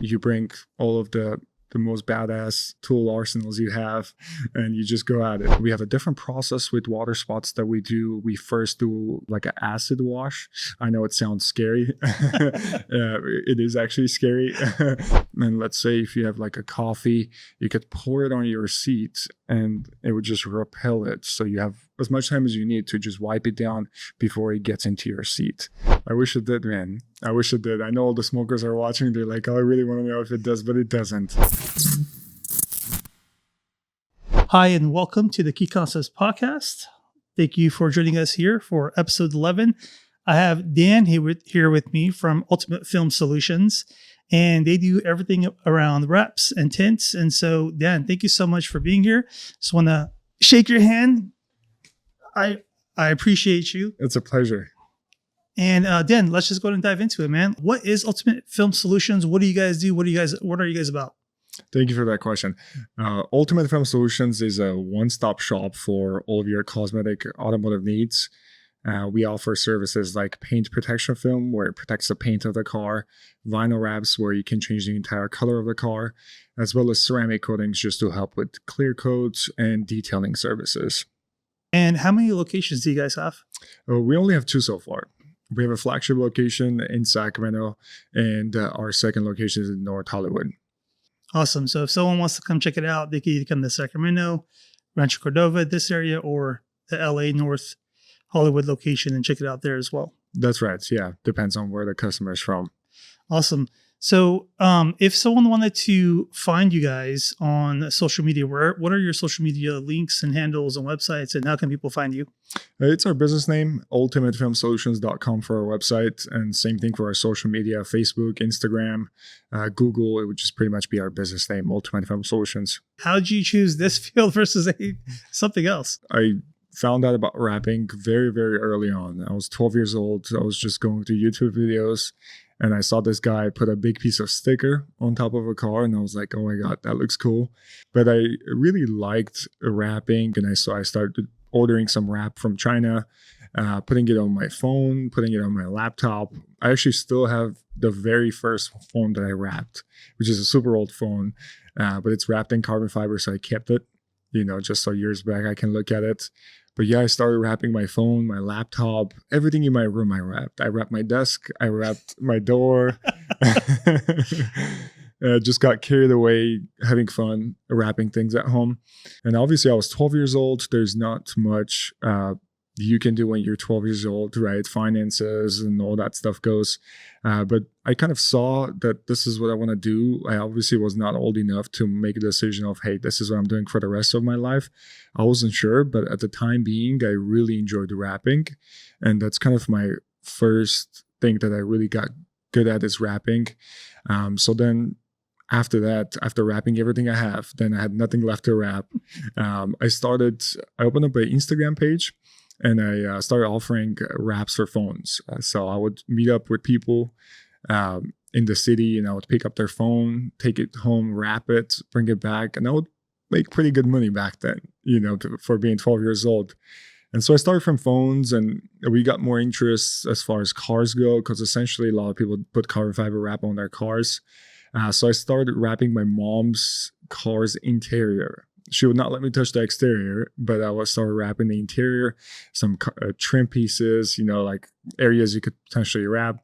You bring all of the most badass tool arsenals you have, and you just go at it. We have a different process with water spots that we do. We first do like an acid wash. I know it sounds scary. It is actually scary. And let's say if you have like a coffee, you could pour it on your seat and it would just repel it. So you have as much time as you need to just wipe it down before it gets into your seat. I wish it did, man. I wish it did. I know all the smokers are watching. They're like, oh, I really want to know if it does, but it doesn't. Hi, and welcome to the Key Concepts Podcast. Thank you for joining us here for episode 11. I have Dan here with me from Ultimate Film Solutions, and they do everything around wraps and tints. And so, Dan, thank you so much for being here. Just want to shake your hand. I appreciate you. It's a pleasure. And Dan, let's just go ahead and dive into it, man. What is Ultimate Film Solutions? What do you guys do? What are you guys about? Thank you for that question. Ultimate Film Solutions is a one-stop shop for all of your cosmetic automotive needs. We offer services like paint protection film, where it protects the paint of the car, vinyl wraps, where you can change the entire color of the car, as well as ceramic coatings just to help with clear coats and detailing services. And how many locations do you guys have? We only have 2 so far. We have a flagship location in Sacramento, and our second location is in North Hollywood. Awesome. So if someone wants to come check it out, they can either come to Sacramento, Rancho Cordova, this area, or the LA North Hollywood location and check it out there as well. That's right. Yeah. Depends on where the customer is from. Awesome. So if someone wanted to find you guys on social media, what are your social media links and handles and websites, and how can people find you? It's our business name, ultimatefilmsolutions.com for our website, and same thing for our social media, Facebook, Instagram, Google. It would just pretty much be our business name, Ultimate Film Solutions. How did you choose this field versus something else? I found out about wrapping very, very early on. I was 12 years old. I was just going through YouTube videos, and I saw this guy put a big piece of sticker on top of a car, and I was like, oh my God, that looks cool. But I really liked wrapping, and I started ordering some wrap from China, putting it on my phone, putting it on my laptop. I actually still have the very first phone that I wrapped, which is a super old phone, but it's wrapped in carbon fiber, so I kept it, just so years back I can look at it. But yeah, I started wrapping my phone, my laptop, everything in my room I wrapped. I wrapped my desk, I wrapped my door. Just got carried away having fun wrapping things at home. And obviously I was 12 years old. There's not much you can do when you're 12 years old, right? Finances and all that stuff goes. But I kind of saw that this is what I want to do. I obviously was not old enough to make a decision of, hey, this is what I'm doing for the rest of my life. I wasn't sure, but at the time being, I really enjoyed wrapping. And that's kind of my first thing that I really got good at is wrapping. So then after that, after wrapping everything I have, then I had nothing left to wrap. I opened up an Instagram page, and I started offering wraps for phones. So I would meet up with people in the city, and I would pick up their phone, take it home, wrap it, bring it back. And I would make pretty good money back then, for being 12 years old. And so I started from phones, and we got more interest as far as cars go, because essentially a lot of people put carbon fiber wrap on their cars. So I started wrapping my mom's car's interior. She would not let me touch the exterior, but I would start wrapping the interior, some trim pieces, like areas you could potentially wrap.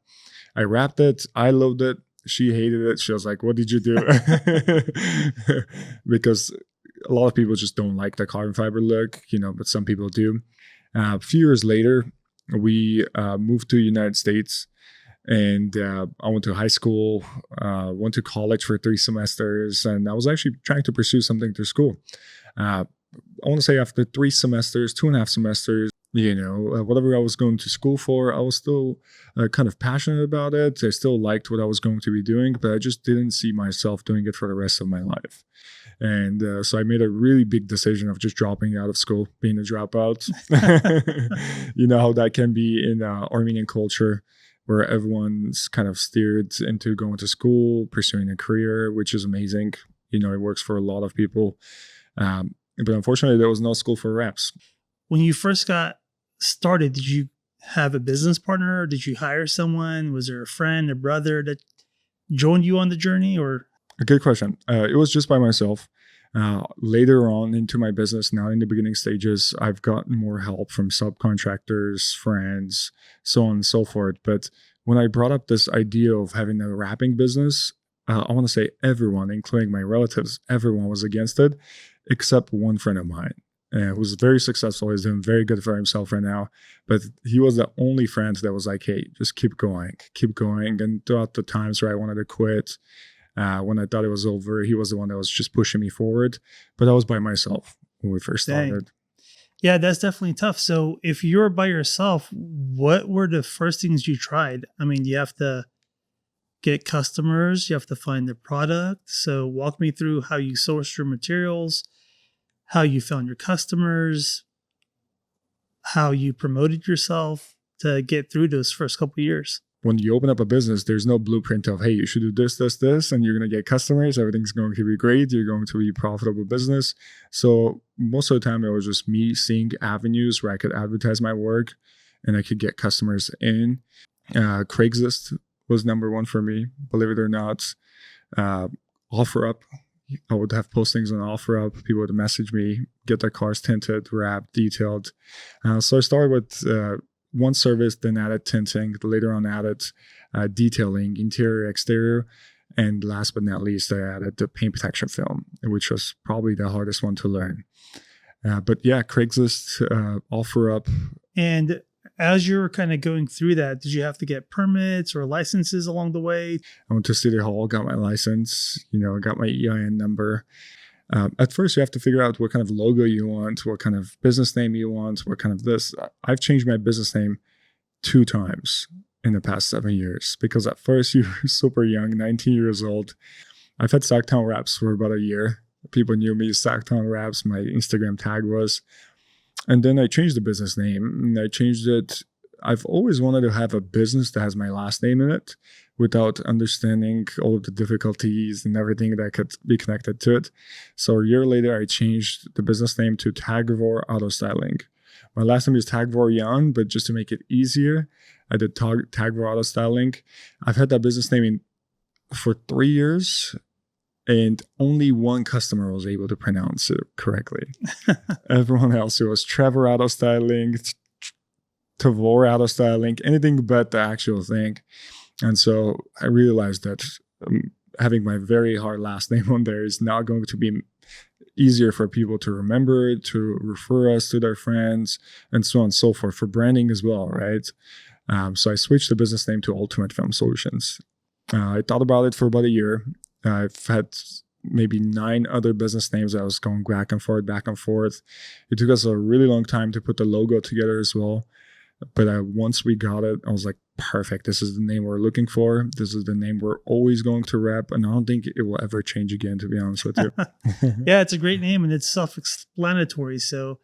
I wrapped it. I loved it. She hated it. She was like, what did you do? Because a lot of people just don't like the carbon fiber look, but some people do. A few years later, we moved to the United States. And I went to high school, went to college for 3 semesters, and I was actually trying to pursue something through school. I want to say after 3 semesters, 2.5 semesters, whatever I was going to school for, I was still kind of passionate about it. I still liked what I was going to be doing, but I just didn't see myself doing it for the rest of my life. And so I made a really big decision of just dropping out of school, being a dropout. You know how that can be in Armenian culture, where everyone's kind of steered into going to school, pursuing a career, which is amazing. It works for a lot of people. But unfortunately, there was no school for wraps. When you first got started, did you have a business partner? Did you hire someone? Was there a friend, a brother that joined you on the journey, or? A good question. It was just by myself. Later on into my business, now in the beginning stages, I've gotten more help from subcontractors, friends, so on and so forth. But when I brought up this idea of having a wrapping business, I want to say everyone, including my relatives, everyone was against it, except one friend of mine who was very successful. He's doing very good for himself right now. But he was the only friend that was like, hey, just keep going, keep going. And throughout the times where I wanted to quit, when I thought it was over, he was the one that was just pushing me forward. But I was by myself when we first started. Yeah, that's definitely tough. So if you're by yourself, what were the first things you tried? I mean, you have to get customers, you have to find the product. So walk me through how you sourced your materials, how you found your customers, how you promoted yourself to get through those first couple of years. When you open up a business, there's no blueprint of, hey, you should do this, this, this, and you're going to get customers. Everything's going to be great. You're going to be a profitable business. So most of the time, it was just me seeing avenues where I could advertise my work and I could get customers in. Craigslist was number one for me, believe it or not. OfferUp, I would have postings on OfferUp. People would message me, get their cars tinted, wrapped, detailed. So I started with one service, then added tinting, later on added detailing, interior, exterior, and last but not least, I added the paint protection film, which was probably the hardest one to learn. But yeah, Craigslist, OfferUp. And as you were kind of going through that, did you have to get permits or licenses along the way? I went to City Hall, got my license, got my EIN number. At first, you have to figure out what kind of logo you want, what kind of business name you want, what kind of this. I've changed my business name 2 times in the past 7 years because at first you were super young, 19 years old. I've had Sacktown Wraps for about a year. People knew me as Sacktown Wraps. My Instagram tag was. And then I changed the business name. And I changed it. I've always wanted to have a business that has my last name in it without understanding all of the difficulties and everything that could be connected to it. So a year later, I changed the business name to Tagvor Auto Styling. My last name is Tagvor Jan, but just to make it easier, I did Tagvor Auto Styling. I've had that business name for 3 years, and only one customer was able to pronounce it correctly. Everyone else, it was Trevor Auto Styling, Tavor Auto Styling, anything but the actual thing. And so I realized that having my very hard last name on there is not going to be easier for people to remember, to refer us to their friends, and so on and so forth, for branding as well, right? So I switched the business name to Ultimate Film Solutions. I thought about it for about a year. I've had maybe 9 other business names. I was going back and forth, back and forth. It took us a really long time to put the logo together as well. But once we got it, I was like, perfect. This is the name we're looking for. This is the name we're always going to rep. And I don't think it will ever change again, to be honest with you. Yeah, it's a great name and it's self-explanatory. So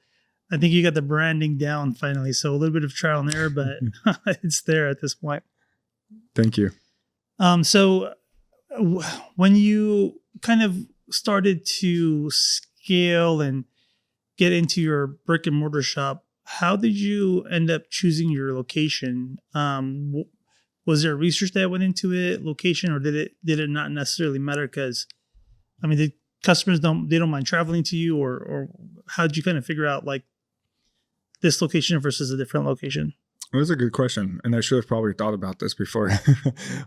I think you got the branding down finally. So a little bit of trial and error, but it's there at this point. Thank you. So when you kind of started to scale and get into your brick and mortar shop, how did you end up choosing your location? Was there research that went into it, location, or did it not necessarily matter? Because, I mean, the customers don't mind traveling to you, or how did you kind of figure out like this location versus a different location? Well, that's a good question, and I should have probably thought about this before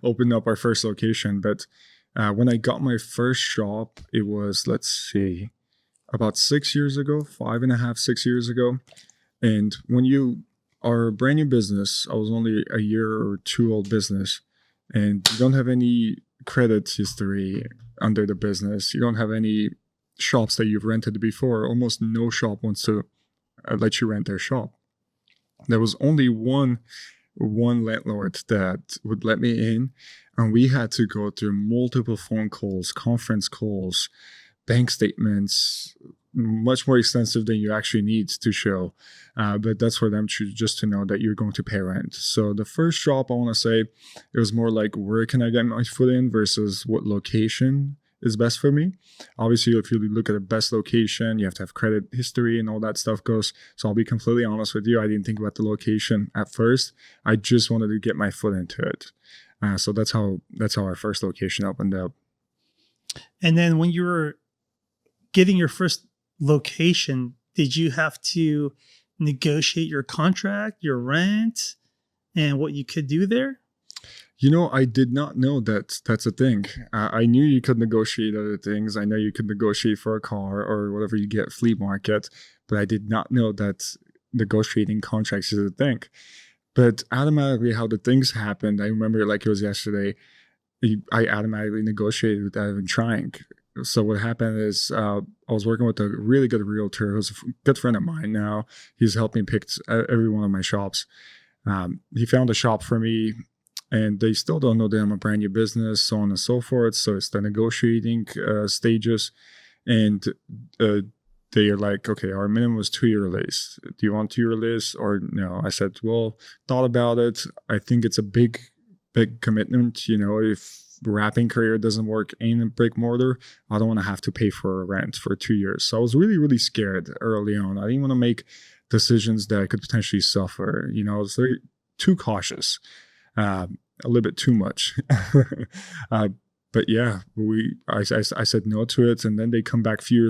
opening up our first location. But when I got my first shop, it was, let's see, about 6 years ago, 5.5, 6 years ago. And when you are a brand new business, I was only a year or 2 old business, and you don't have any credit history under the business. You don't have any shops that you've rented before. Almost no shop wants to let you rent their shop. There was only one landlord that would let me in, and we had to go through multiple phone calls, conference calls, bank statements, much more extensive than you actually need to show. But that's for them just to know that you're going to pay rent. So the first shop, I want to say, it was more like, where can I get my foot in versus what location is best for me. Obviously, if you look at the best location, you have to have credit history and all that stuff goes. So I'll be completely honest with you. I didn't think about the location at first. I just wanted to get my foot into it. So that's how our first location opened up. And then when you were getting your first location, did you have to negotiate your contract, your rent, and what you could do there? I did not know that that's a thing. I knew you could negotiate other things. I know you could negotiate for a car or whatever you get at flea market, but I did not know that negotiating contracts is a thing. But automatically, how the things happened, I remember like it was yesterday. I automatically negotiated without even trying. So what happened is I was working with a really good realtor who's a good friend of mine now. He's helped me pick every one of my shops. He found a shop for me, and they still don't know that I'm a brand new business, so on and so forth. So it's the negotiating stages. And they are like, okay, our minimum was 2-year lease. Do you want 2-year lease or no? I said, well, thought about it. I think it's a big commitment. If wrapping career doesn't work in a brick mortar, I don't want to have to pay for rent for 2 years. So I was really, really scared early on. I didn't want to make decisions that I could potentially suffer. I was very too cautious, a little bit too much. But yeah, I said no to it, and then they come back few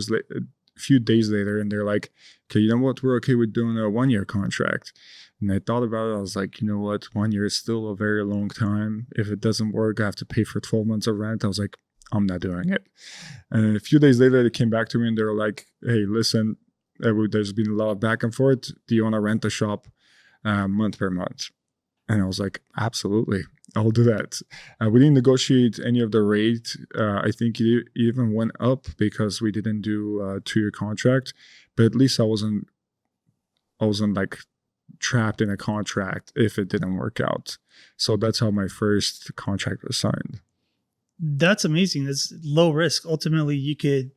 days later, and they're like, okay, you know what? We're okay with doing a 1-year contract. And I thought about it. I was like, you know what? 1 year is still a very long time. If it doesn't work, I have to pay for 12 months of rent. I was like, I'm not doing it. And a few days later, they came back to me and they were like, hey, listen, there's been a lot of back and forth. Do you want to rent the shop month per month? And I was like, absolutely, I'll do that. We didn't negotiate any of the rate. I think it even went up because we didn't do a 2-year contract. But at least I wasn't like trapped in a contract if it didn't work out. So that's how my first contract was signed. That's amazing. That's low risk. Ultimately, you could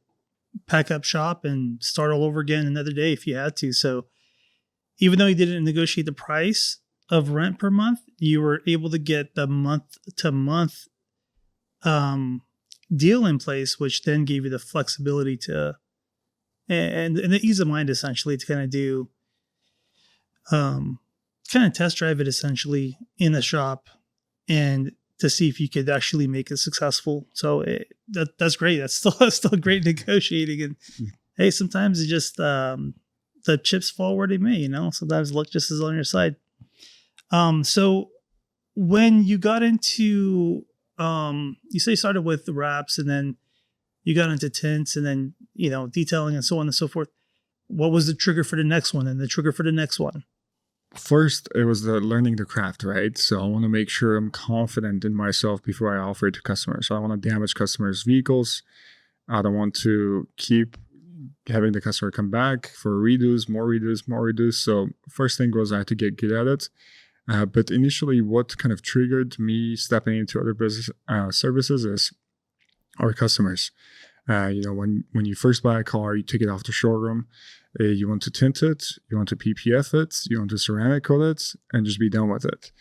pack up shop and start all over again another day if you had to. So even though you didn't negotiate the price of rent per month, you were able to get the month to month deal in place, which then gave you the flexibility to and the ease of mind essentially to kind of do kind of test drive it essentially in the shop and to see if you could actually make it successful. So that's great. That's still great negotiating. And hey, sometimes it just the chips fall where they may. Sometimes luck just is on your side. So when you got into, you say you started with the wraps and then you got into tints and then, detailing and so on and so forth. What was the trigger for the next one and the trigger for the next one? First, it was the learning the craft, right? So I want to make sure I'm confident in myself before I offer it to customers. So I want to damage customers' vehicles. I don't want to keep having the customer come back for redos, more redos. So first thing was I had to get good at it. But initially, what kind of triggered me stepping into other business services is our customers. When you first buy a car, you take it off the showroom. You want to tint it, you want to PPF it, you want to ceramic coat it, and just be done with it.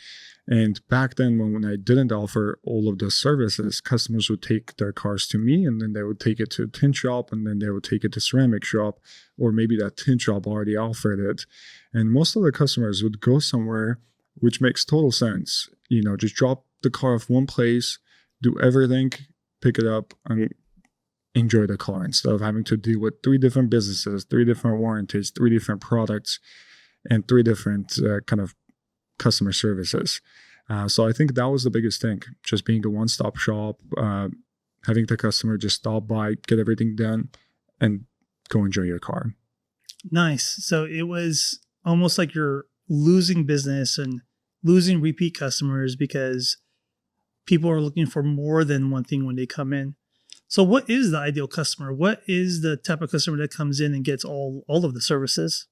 And back then, when I didn't offer all of those services, customers would take their cars to me, and then they would take it to a tint shop, and then they would take it to ceramic shop, or maybe that tint shop already offered it. And most of the customers would go somewhere, which makes total sense. Just drop the car off one place, do everything, pick it up, and enjoy the car instead of having to deal with 3 different businesses, 3 different warranties, 3 different products, and 3 different kind of customer services. So I think that was the biggest thing, just being the one-stop shop, having the customer just stop by, get everything done, and go enjoy your car. Nice. So it was almost like you're losing business and losing repeat customers because people are looking for more than one thing when they come in. So what is the ideal customer? What is the type of customer that comes in and gets all of the services?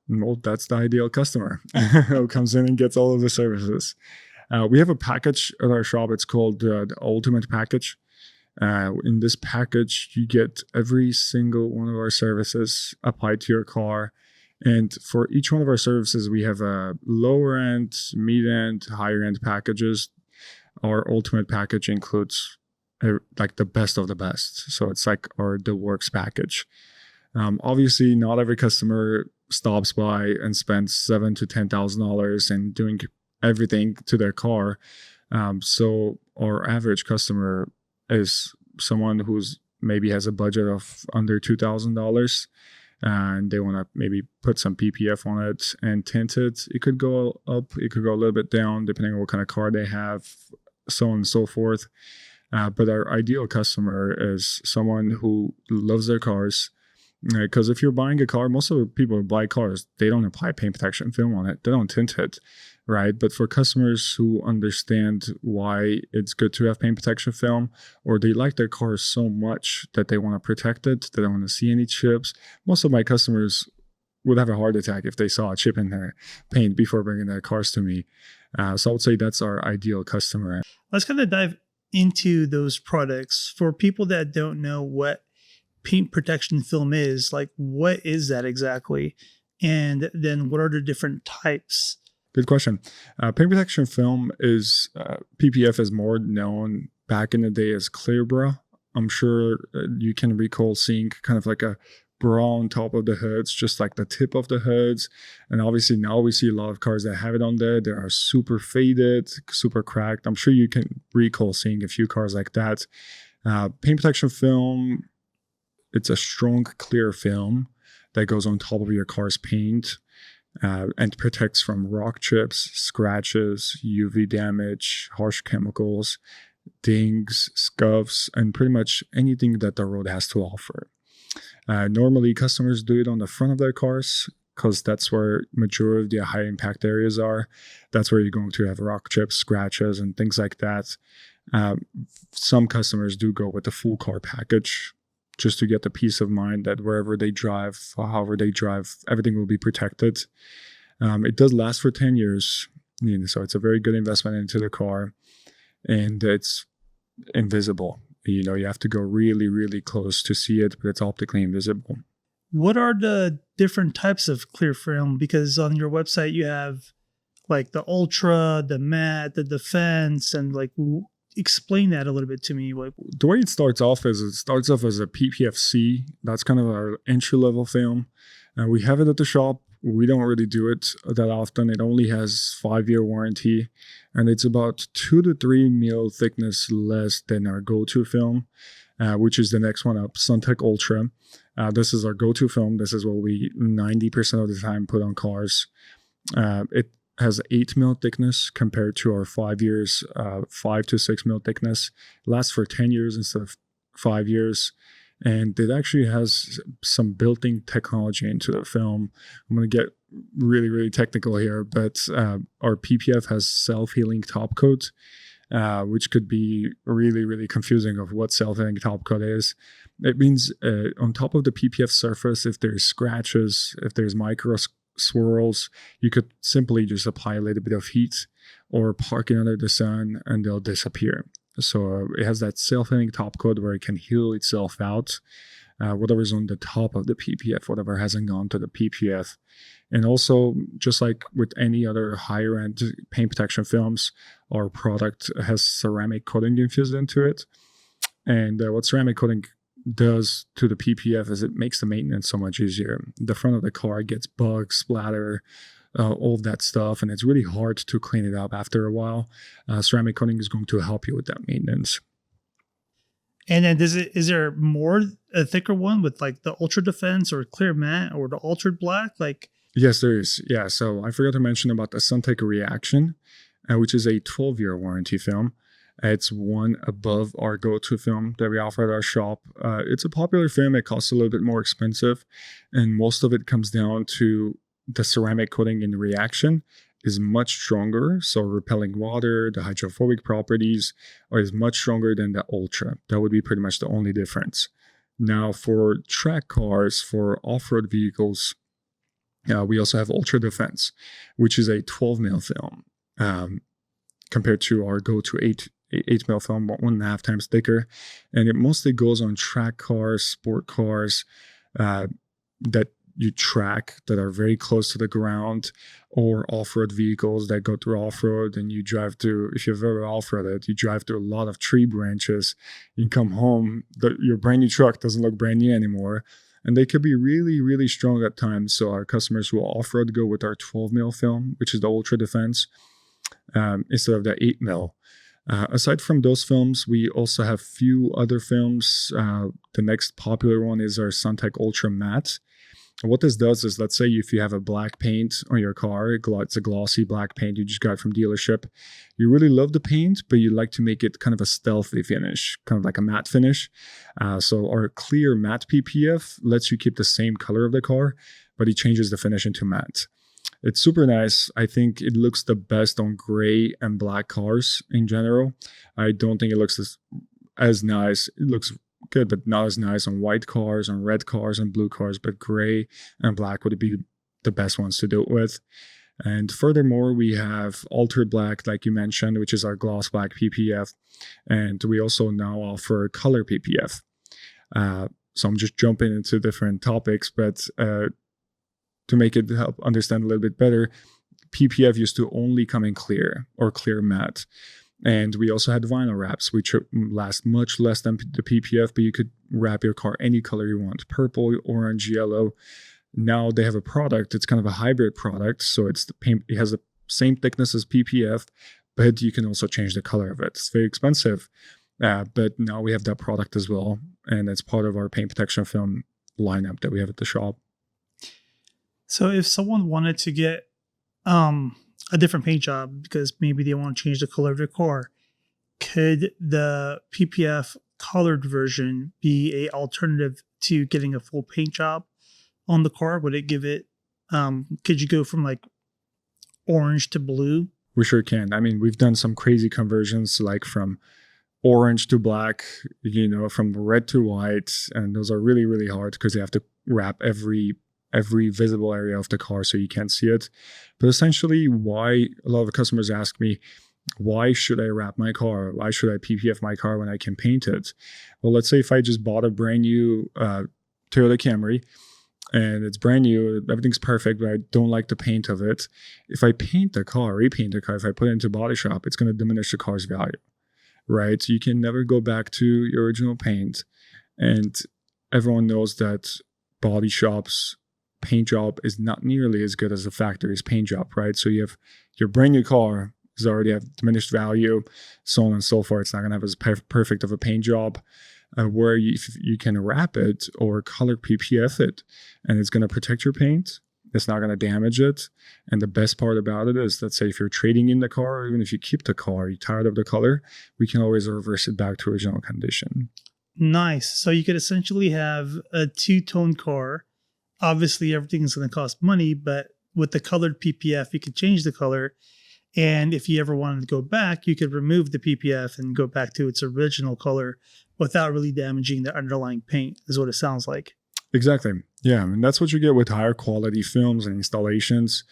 Well, that's the ideal customer who comes in and gets all of the services. We have a package at our shop. It's called the Ultimate Package. In this package, you get every single one of our services applied to your car. And for each one of our services, we have a lower end, mid end, higher end packages. Our Ultimate Package includes like the best of the best. So it's like the works package. Obviously, not every customer stops by and spends $7,000 to $10,000 and doing everything to their car. So our average customer is someone who's maybe has a budget of under $2,000, and they want to maybe put some PPF on it and tint it. It could go up, it could go a little bit down, depending on what kind of car they have, so on and so forth. But our ideal customer is someone who loves their cars. Because if you're buying a car, most of the people who buy cars, they don't apply paint protection film on it. They don't tint it, right? But for customers who understand why it's good to have paint protection film, or they like their car so much that they want to protect it, they don't want to see any chips. Most of my customers would have a heart attack if they saw a chip in their paint before bringing their cars to me. So I would say that's our ideal customer. Let's kind of dive into those products. For people that don't know what paint protection film is, like what is that exactly? And then what are the different types? Good question. Paint protection film is, PPF is more known back in the day as clear bra. I'm sure you can recall seeing kind of like a bra on top of the hoods, just like the tip of the hoods. And obviously now we see a lot of cars that have it on there. They are super faded, super cracked. I'm sure you can recall seeing a few cars like that. Paint protection film, it's a strong, clear film that goes on top of your car's paint and protects from rock chips, scratches, UV damage, harsh chemicals, dings, scuffs, and pretty much anything that the road has to offer. Normally, customers do it on the front of their cars because that's where majority of the high impact areas are. That's where you're going to have rock chips, scratches, and things like that. Some customers do go with the full car package, just to get the peace of mind that wherever they drive, however they drive, everything will be protected. It does last for 10 years, so it's a very good investment into the car, and it's invisible. You have to go really, really close to see it, but it's optically invisible. What are the different types of clear film? Because on your website, you have like the Ultra, the Matte, the Defense, and like explain that a little bit to me. The way it starts off is as a PPFC. That's kind of our entry-level film. We have it at the shop. We don't really do it that often. It only has 5-year warranty, and it's about 2 to 3 mil thickness less than our go-to film, which is the next one up, SunTech Ultra. This is our go-to film. This is what we 90% of the time put on cars. It has 8 mil thickness compared to our 5 years, 5 to 6 mil thickness. It lasts for 10 years instead of 5 years. And it actually has some built-in technology into the film. I'm going to get really, really technical here, but our PPF has self-healing top coat, which could be really, really confusing of what self-healing top coat is. It means on top of the PPF surface, if there's scratches, if there's micro swirls, you could simply just apply a little bit of heat or park it under the sun and they'll disappear. So it has that self-healing top coat where it can heal itself out, whatever's on the top of the PPF, whatever hasn't gone to the PPF. And also, just like with any other higher-end paint protection films, our product has ceramic coating infused into it. And what ceramic coating does to the PPF is it makes the maintenance so much easier. The front of the car gets bugs, splatter, all of that stuff, and it's really hard to clean it up after a while. Ceramic coating is going to help you with that maintenance. And then is there a thicker one with like the Ultra Defense or Clear Matte or the Ultra Black? Yes, there is. Yeah, so I forgot to mention about the SunTech Reaction, which is a 12-year warranty film. It's one above our go-to film that we offer at our shop. It's a popular film. It costs a little bit more expensive, and most of it comes down to the ceramic coating in Reaction is much stronger, so repelling water, the hydrophobic properties is much stronger than the Ultra. That would be pretty much the only difference. Now, for track cars, for off-road vehicles, we also have Ultra Defense, which is a 12 mil film compared to our go-to 8 mil film, 1.5 times thicker. And it mostly goes on track cars, sport cars that you track that are very close to the ground, or off-road vehicles that go through off-road and you drive through, if you've ever off-roaded, you drive through a lot of tree branches. You come home, your brand new truck doesn't look brand new anymore. And they could be really, really strong at times. So our customers who off-road go with our 12 mil film, which is the Ultra Defense, instead of the 8 mil. Aside from those films, we also have few other films. The next popular one is our SunTech Ultra Matte. What this does is, let's say if you have a black paint on your car, it's a glossy black paint you just got from dealership. You really love the paint, but you like to make it kind of a stealthy finish, kind of like a matte finish. So our clear matte PPF lets you keep the same color of the car, but it changes the finish into matte. It's super nice. I think it looks the best on gray and black cars in general. I don't think it looks as nice. It looks good, but not as nice on white cars, on red cars, and blue cars. But gray and black would be the best ones to do it with. And furthermore, we have Altered Black, like you mentioned, which is our gloss black PPF. And we also now offer color PPF. So I'm just jumping into different topics, but to make it help understand a little bit better, PPF used to only come in clear or clear matte. And we also had vinyl wraps, which last much less than the PPF, but you could wrap your car any color you want, purple, orange, yellow. Now they have a product. It's kind of a hybrid product. So it's the paint. It has the same thickness as PPF, but you can also change the color of it. It's very expensive, but now we have that product as well. And it's part of our paint protection film lineup that we have at the shop. So if someone wanted to get a different paint job because maybe they want to change the color of their car, could the PPF colored version be a alternative to getting a full paint job on the car? Would it give it, could you go from like orange to blue? We sure can. I mean, we've done some crazy conversions, like from orange to black, from red to white. And those are really, really hard because you have to wrap every visible area of the car so you can't see it. But essentially, why a lot of customers ask me, why should I wrap my car? Why should I PPF my car when I can paint it? Well, let's say if I just bought a brand new Toyota Camry and it's brand new, everything's perfect, but I don't like the paint of it. If I paint the car, repaint the car, if I put it into body shop, it's going to diminish the car's value, right? So you can never go back to your original paint. And everyone knows that body shops paint job is not nearly as good as a factory's paint job, right? So you have your brand new car is already have diminished value, so on and so forth. It's not going to have as perfect of a paint job. Where you can wrap it or color PPF it, and it's going to protect your paint. It's not going to damage it. And the best part about it is, let's say if you're trading in the car, or even if you keep the car, you're tired of the color, we can always reverse it back to original condition. Nice. So you could essentially have a two-tone car. Obviously, everything's going to cost money, but with the colored PPF, you could change the color. And if you ever wanted to go back, you could remove the PPF and go back to its original color without really damaging the underlying paint, is what it sounds like. Exactly. Yeah. And that's what you get with higher quality films and installations.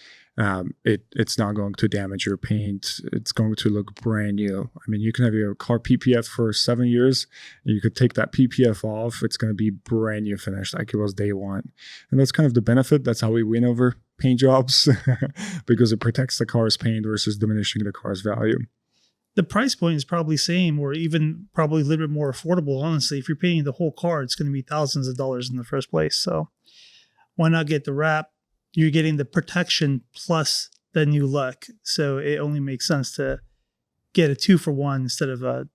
It's not going to damage your paint. It's going to look brand new. I mean, you can have your car PPF for 7 years. And you could take that PPF off. It's going to be brand new finish like it was day one. And that's kind of the benefit. That's how we win over paint jobs because it protects the car's paint versus diminishing the car's value. The price point is probably same, or even probably a little bit more affordable. Honestly, if you're painting the whole car, it's going to be thousands of dollars in the first place. So why not get the wrap? You're getting the protection plus the new look. So it only makes sense to get a 2-for-1 instead of a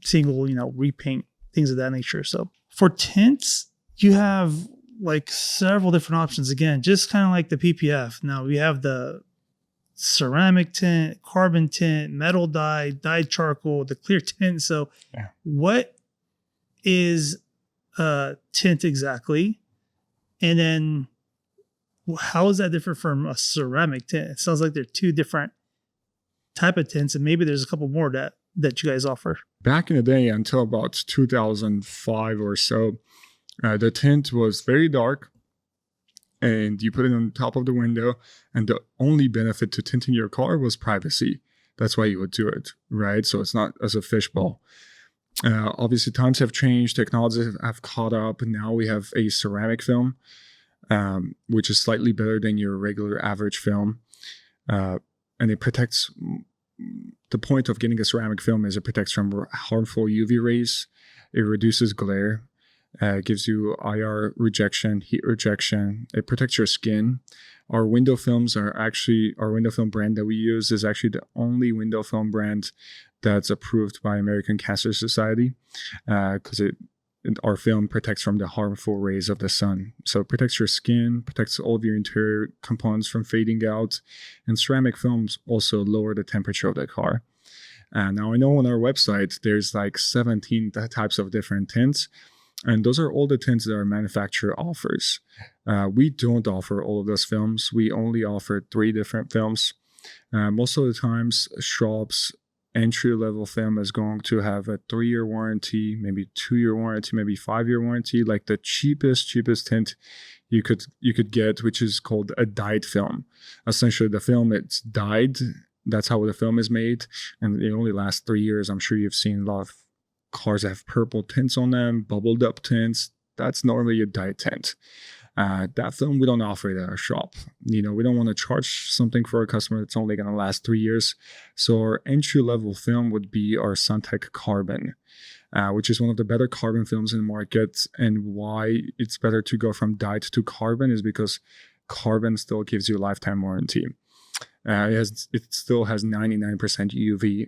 single, repaint, things of that nature. So for tints, you have like several different options. Again, just kind of like the PPF. Now we have the ceramic tint, carbon tint, metal dye, dyed charcoal, the clear tint. So what is tint exactly? And then how is that different from a ceramic tint? It sounds like they're two different type of tints, and maybe there's a couple more that you guys offer. Back in the day, until about 2005 or so, the tint was very dark, and you put it on top of the window, and the only benefit to tinting your car was privacy. That's why you would do it, right? So it's not as a fishbowl. Obviously, times have changed. Technologies have caught up, and now we have a ceramic film, which is slightly better than your regular average film. And it protects, the point of getting a ceramic film is it protects from harmful UV rays. It reduces glare. Gives you IR rejection, heat rejection. It protects your skin. Our window film brand that we use is actually the only window film brand that's approved by American Cancer Society because our film protects from the harmful rays of the sun. So it protects your skin, protects all of your interior components from fading out, and ceramic films also lower the temperature of the car. Now, I know on our website, there's like 17 types of different tints, and those are all the tints that our manufacturer offers. We don't offer all of those films. We only offer 3 different films. Most of the times, shops entry-level film is going to have a 3-year warranty, maybe 2-year warranty, maybe 5-year warranty. Like the cheapest tint you could get, which is called a dyed film. Essentially, the film, it's dyed. That's how the film is made, and it only lasts 3 years. I'm sure you've seen a lot of cars that have purple tints on them, bubbled up tints. That's normally a dyed tint. That film, we don't offer it at our shop. We don't want to charge something for a customer that's only going to last 3 years. So our entry-level film would be our Suntech Carbon, which is one of the better carbon films in the market. And why it's better to go from dyed to carbon is because carbon still gives you a lifetime warranty. It still has 99% UV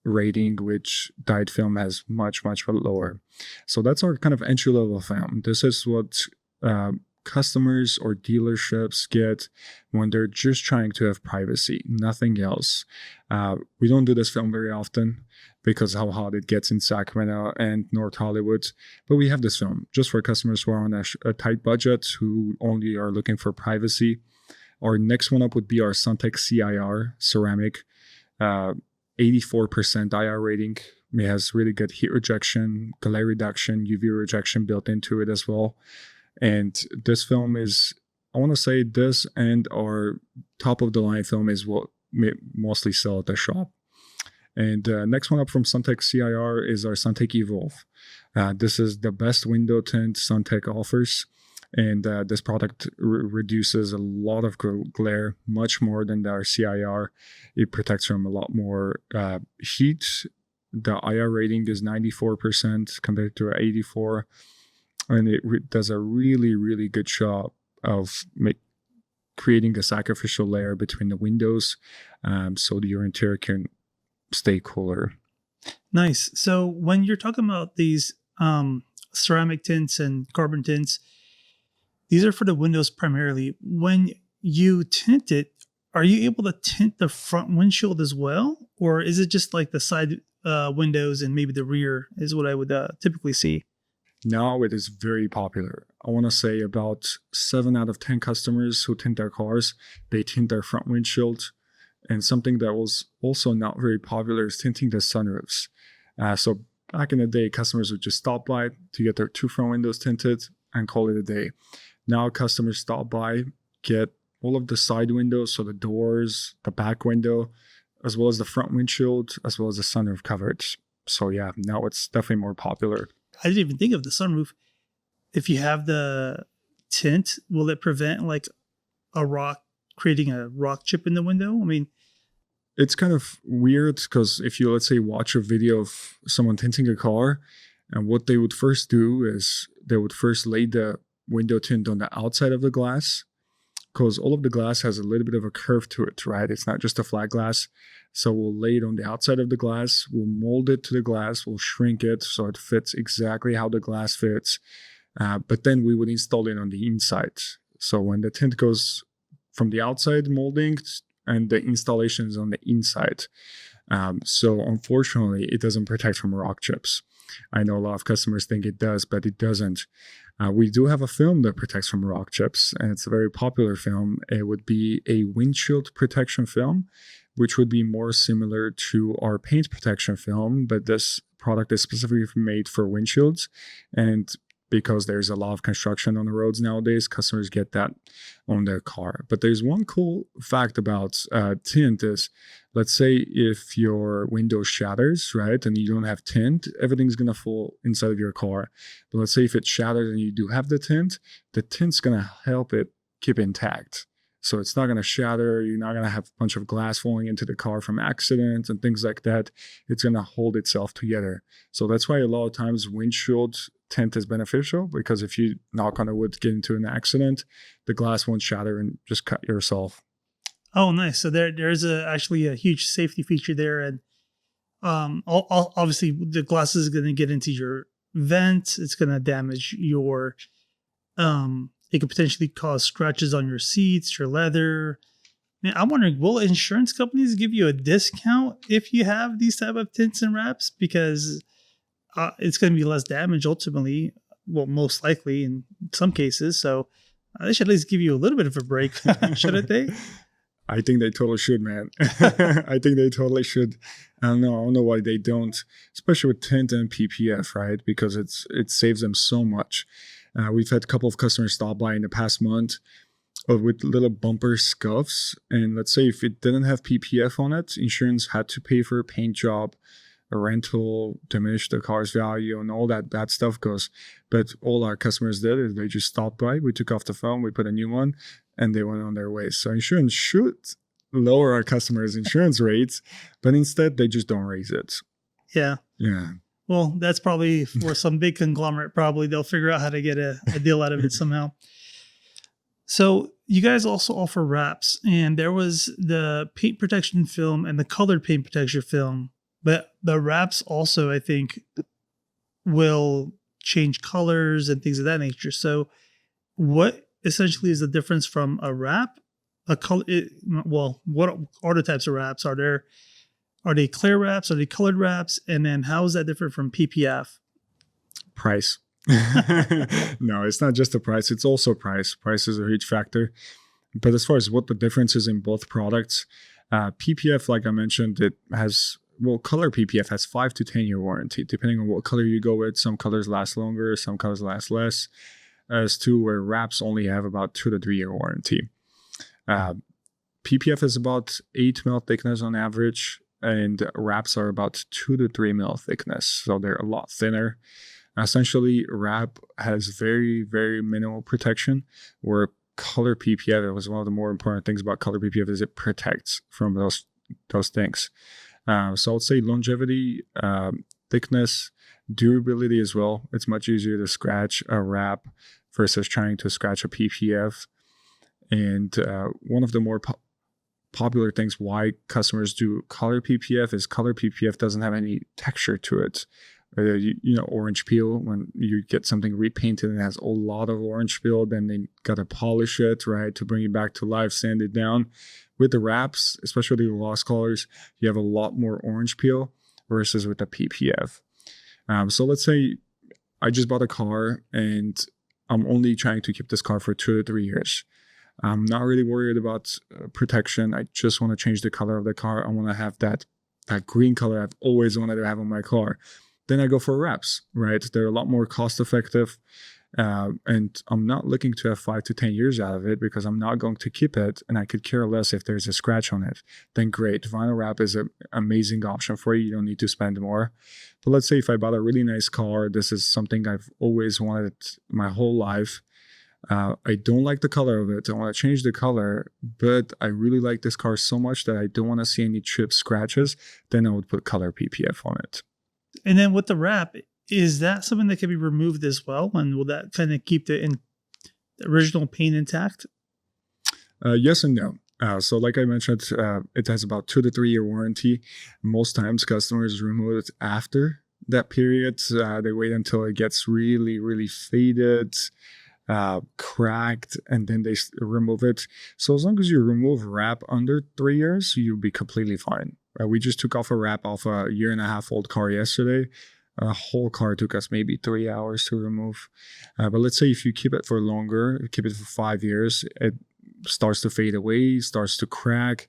rating, which dyed film has much lower. So that's our kind of entry-level film. This is what customers or dealerships get when they're just trying to have privacy, nothing else. We don't do this film very often because how hot it gets in Sacramento and North Hollywood, but we have this film just for customers who are on a tight budget, who only are looking for privacy. Our next one up would be our Suntech CIR ceramic, 84% IR rating. It has really good heat rejection, glare reduction, UV rejection built into it as well. And this film is, I want to say this and our top of the line film is what we mostly sell at the shop. And next one up from Suntech CIR is our Suntech Evolve. This is the best window tint Suntech offers. And this product reduces a lot of glare, much more than our CIR. It protects from a lot more heat. The IR rating is 94% compared to 84%. And it does a really good job of creating a sacrificial layer between the windows so that your interior can stay cooler. Nice. So when you're talking about these ceramic tints and carbon tints, these are for the windows primarily. When you tint it, are you able to tint the front windshield as well? Or is it just like the side windows and maybe the rear is what I would typically see? Now it is very popular. I want to say about 7 out of 10 customers who tint their cars, they tint their front windshield. And something that was also not very popular is tinting the sunroofs. So back in the day, customers would just stop by to get their 2 front windows tinted and call it a day. Now customers stop by, get all of the side windows, so the doors, the back window, as well as the front windshield, as well as the sunroof coverage. So yeah, now it's definitely more popular. I didn't even think of the sunroof. If you have the tint, will it prevent like creating a rock chip in the window? I mean, it's kind of weird because if you, let's say, watch a video of someone tinting a car, and what they would first do is they would first lay the window tint on the outside of the glass, because all of the glass has a little bit of a curve to it, right? It's not just a flat glass. So we'll lay it on the outside of the glass, we'll mold it to the glass, we'll shrink it so it fits exactly how the glass fits. But then we would install it on the inside. So when the tint goes from the outside molding and the installation is on the inside. So unfortunately, it doesn't protect from rock chips. I know a lot of customers think it does, but it doesn't. We do have a film that protects from rock chips, and it's a very popular film. It would be a windshield protection film, which would be more similar to our paint protection film, but this product is specifically made for windshields. And because there's a lot of construction on the roads nowadays, customers get that on their car. But there's one cool fact about tint is, let's say if your window shatters, right, and you don't have tint, everything's going to fall inside of your car. But let's say if it shatters and you do have the tint's going to help it keep intact. So it's not going to shatter. You're not going to have a bunch of glass falling into the car from accidents and things like that. It's going to hold itself together. So that's why a lot of times windshield tint is beneficial, because if you knock on the wood, get into an accident, the glass won't shatter and just cut yourself. Oh, nice. So there's actually a huge safety feature there. And Obviously the glass is going to get into your vents. It's going to damage your, it could potentially cause scratches on your seats, your leather. Man, I'm wondering, will insurance companies give you a discount if you have these type of tints and wraps? Because it's going to be less damage ultimately. Well, most likely in some cases. So they should at least give you a little bit of a break, shouldn't they? I think they totally should, man. I think they totally should. I don't know why they don't, especially with Tint and PPF, right? Because it saves them so much. We've had a couple of customers stop by in the past month with little bumper scuffs. And let's say if it didn't have PPF on it, insurance had to pay for a paint job, a rental, diminish the car's value, and all that bad stuff goes. But all our customers did is they just stopped by. We took off the phone, we put a new one, and they went on their way. So insurance should lower our customers' insurance rates, but instead they just don't raise it. Yeah. Yeah. Well, that's probably for some big conglomerate. Probably they'll figure out how to get a deal out of it somehow. So you guys also offer wraps, and there was the paint protection film and the colored paint protection film. But the wraps also, I think, will change colors and things of that nature. So what essentially is the difference from a wrap, a color? What are the types of wraps? Are they clear wraps? Are they colored wraps? And then how is that different from PPF? Price. No, it's not just the price. It's also price. Price is a huge factor. But as far as what the difference is in both products, PPF, like I mentioned, it has... Well, color PPF has 5 to 10 year warranty, depending on what color you go with. Some colors last longer, some colors last less. As to where wraps only have about 2 to 3 year warranty. PPF is about 8 mil thickness on average, and wraps are about 2 to 3 mil thickness. So they're a lot thinner. Essentially, wrap has very, very minimal protection, where color PPF, it was one of the more important things about color PPF, is it protects from those things. So I would say longevity, thickness, durability as well. It's much easier to scratch a wrap versus trying to scratch a PPF. And one of the more popular things why customers do color PPF is color PPF doesn't have any texture to it. Orange peel, when you get something repainted and it has a lot of orange peel, then they got to polish it, right, to bring it back to life, sand it down. With the wraps, especially the gloss colors, you have a lot more orange peel versus with the PPF. So let's say I just bought a car and I'm only trying to keep this car for 2 to 3 years. I'm not really worried about protection. I just want to change the color of the car. I want to have that green color I've always wanted to have on my car. Then I go for wraps, right? They're a lot more cost effective. And I'm not looking to have 5 to 10 years out of it because I'm not going to keep it, and I could care less if there's a scratch on it. Then great, vinyl wrap is an amazing option for you. You don't need to spend more. But let's say if I bought a really nice car, this is something I've always wanted my whole life. I don't like the color of it. I want to change the color, but I really like this car so much that I don't want to see any chips, scratches. Then I would put color PPF on it. And then with the wrap, is that something that can be removed as well? And will that kind of keep the original paint intact? Yes and no. So like I mentioned, it has about 2 to 3 year warranty. Most times customers remove it after that period. They wait until it gets really, really faded, cracked, and then they remove it. So as long as you remove wrap under 3 years, you'll be completely fine. We just took off a wrap off a 1.5 year old car yesterday. A whole car took us maybe 3 hours to remove. But let's say if you keep it for longer, keep it for 5 years, it starts to fade away, starts to crack.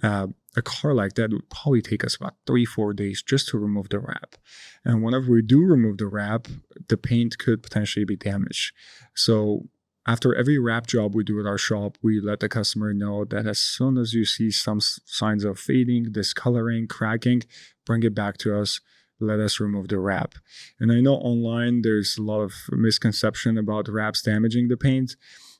A car like that would probably take us about 3-4 days just to remove the wrap. And whenever we do remove the wrap, the paint could potentially be damaged. So after every wrap job we do at our shop, we let the customer know that as soon as you see some signs of fading, discoloring, cracking, bring it back to us. Let us remove the wrap. And I know online there's a lot of misconception about wraps damaging the paint.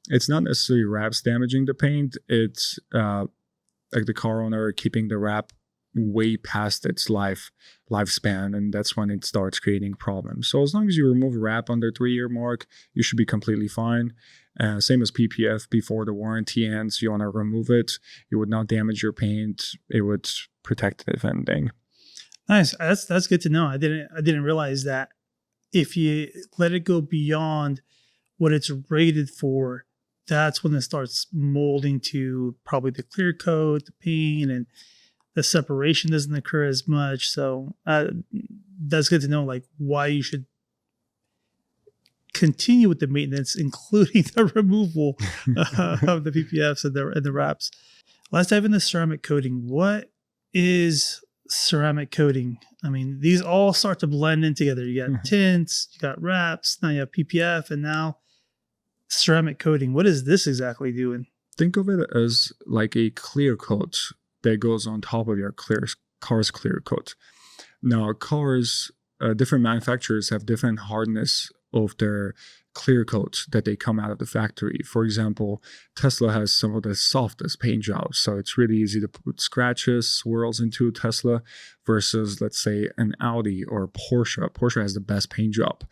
It's not necessarily wraps damaging the paint. It's like the car owner keeping the wrap way past its lifespan, and that's when it starts creating problems. So as long as you remove wrap under 3 year mark, you should be completely fine. Same as PPF, before the warranty ends, you want to remove it. It would not damage your paint. It would protect it if anything. Nice. That's good to know. I didn't realize that if you let it go beyond what it's rated for, that's when it starts molding to probably the clear coat, the paint, and the separation doesn't occur as much. So that's good to know, like why you should continue with the maintenance, including the removal of the PPFs and the wraps. Let's dive into ceramic coating. What is ceramic coating? I mean, these all start to blend in together. You got tints, you got wraps, now you have PPF, and now ceramic coating. What is this exactly doing? Think of it as like a clear coat that goes on top of your car's clear coat. Now, cars, different manufacturers have different hardness of their clear coat that they come out of the factory. For example, Tesla has some of the softest paint jobs, so it's really easy to put scratches, swirls into Tesla versus, let's say, an Audi or Porsche. Porsche has the best paint job.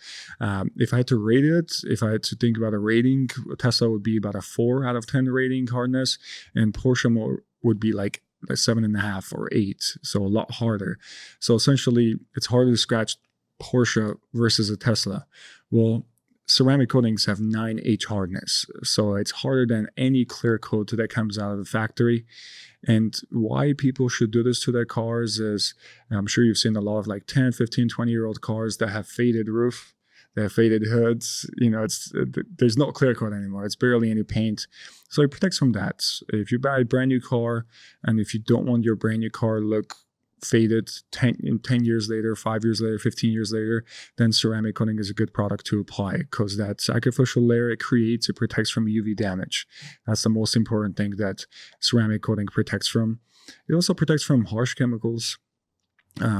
If I had to rate it, if I had to think about a rating, Tesla would be about a 4 out of 10 rating hardness, and Porsche would be like a 7.5 or 8, so a lot harder. So essentially, it's harder to scratch Porsche versus a Tesla. Well, ceramic coatings have 9H hardness, so it's harder than any clear coat that comes out of the factory. And why people should do this to their cars is, I'm sure you've seen a lot of like 10, 15, 20-year-old cars that have faded roof, they have faded hoods. There's no clear coat anymore. It's barely any paint. So it protects from that. If you buy a brand new car, and if you don't want your brand new car look faded 10 years later, 5 years later, 15 years later, then ceramic coating is a good product to apply, because that sacrificial layer it creates, it protects from UV damage. That's the most important thing that ceramic coating protects from. It also protects from harsh chemicals.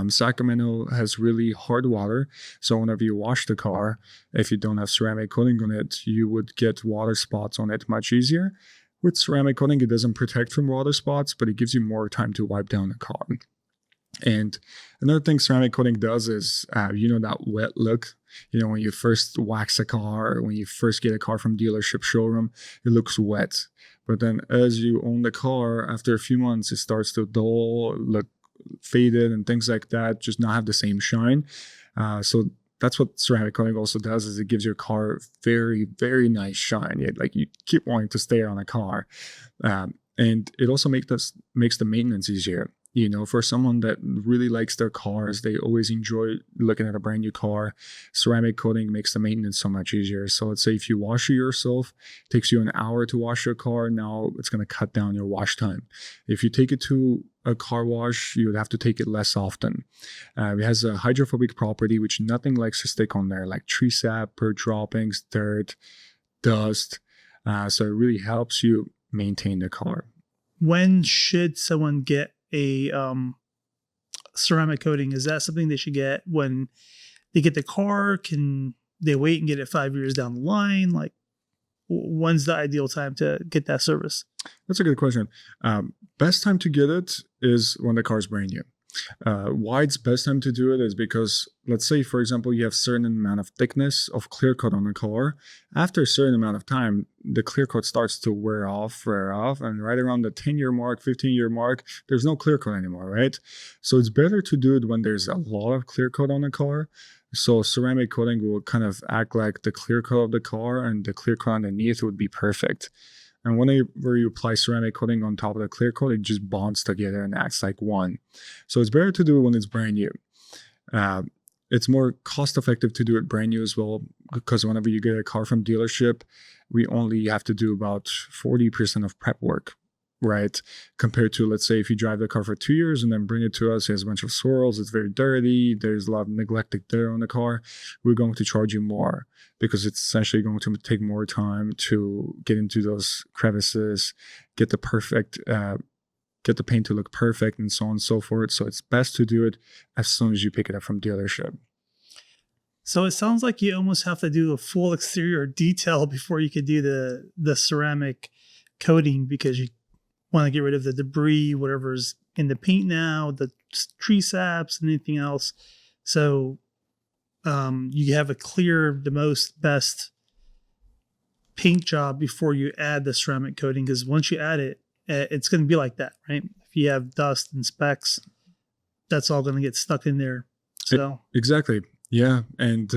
Sacramento has really hard water, so whenever you wash the car, if you don't have ceramic coating on it, you would get water spots on it much easier. With ceramic coating, it doesn't protect from water spots, but it gives you more time to wipe down the car. And another thing ceramic coating does is, that wet look. When you first wax a car, or when you first get a car from dealership showroom, it looks wet. But then as you own the car, after a few months, it starts to dull, look faded, and things like that, just not have the same shine. So that's what ceramic coating also does, is it gives your car very, very nice shine. You keep wanting to stay on a car. And it also makes the maintenance easier. For someone that really likes their cars, they always enjoy looking at a brand new car. Ceramic coating makes the maintenance so much easier. So let's say if you wash it yourself, it takes you an hour to wash your car. Now it's going to cut down your wash time. If you take it to a car wash, you would have to take it less often. It has a hydrophobic property, which nothing likes to stick on there, like tree sap, bird droppings, dirt, dust. So it really helps you maintain the car. When should someone get a ceramic coating? Is that something they should get when they get the car? Can they wait and get it 5 years down the line? Like, when's the ideal time to get that service? That's a good question. Best time to get it is when the car is brand new. Why it's best time to do it is because, let's say, for example, you have certain amount of thickness of clear coat on the car. After a certain amount of time, the clear coat starts to wear off, and right around the 10-year mark, 15-year mark, there's no clear coat anymore, right? So it's better to do it when there's a lot of clear coat on the car. So ceramic coating will kind of act like the clear coat of the car, and the clear coat underneath would be perfect. And whenever you apply ceramic coating on top of the clear coat, it just bonds together and acts like one. So it's better to do it when it's brand new. It's more cost effective to do it brand new as well, because whenever you get a car from dealership, we only have to do about 40% of prep work, right? Compared to, let's say, if you drive the car for 2 years and then bring it to us, it has a bunch of swirls, it's very dirty, there's a lot of neglected dirt on the car, we're going to charge you more, because it's essentially going to take more time to get into those crevices, get the paint to look perfect, and so on and so forth. So it's best to do it as soon as you pick it up from dealership. So it sounds like you almost have to do a full exterior detail before you could do the ceramic coating, because you want to get rid of the debris, whatever's in the paint now, the tree saps and anything else. So you have the best paint job before you add the ceramic coating, because once you add it, it's going to be like that, right? If you have dust and specks, that's all going to get stuck in there. So exactly. Yeah. And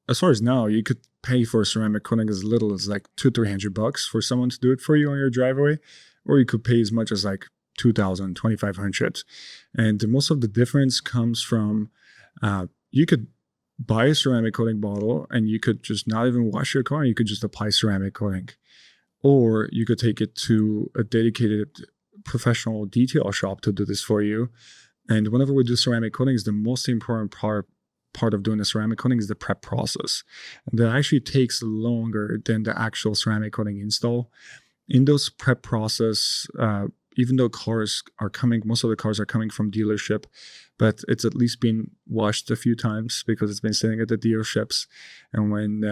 as far as now, you could pay for ceramic coating as little as like $200-300 for someone to do it for you on your driveway, or you could pay as much as like $2,000-2,500. And most of the difference comes from you could buy a ceramic coating bottle and you could just not even wash your car, and you could just apply ceramic coating. Or you could take it to a dedicated professional detail shop to do this for you. And whenever we do ceramic coatings, the most important part of doing the ceramic coating is the prep process. And that actually takes longer than the actual ceramic coating install. In those prep process, even though cars are coming, most of the cars are coming from dealership, but it's at least been washed a few times because it's been sitting at the dealerships. And when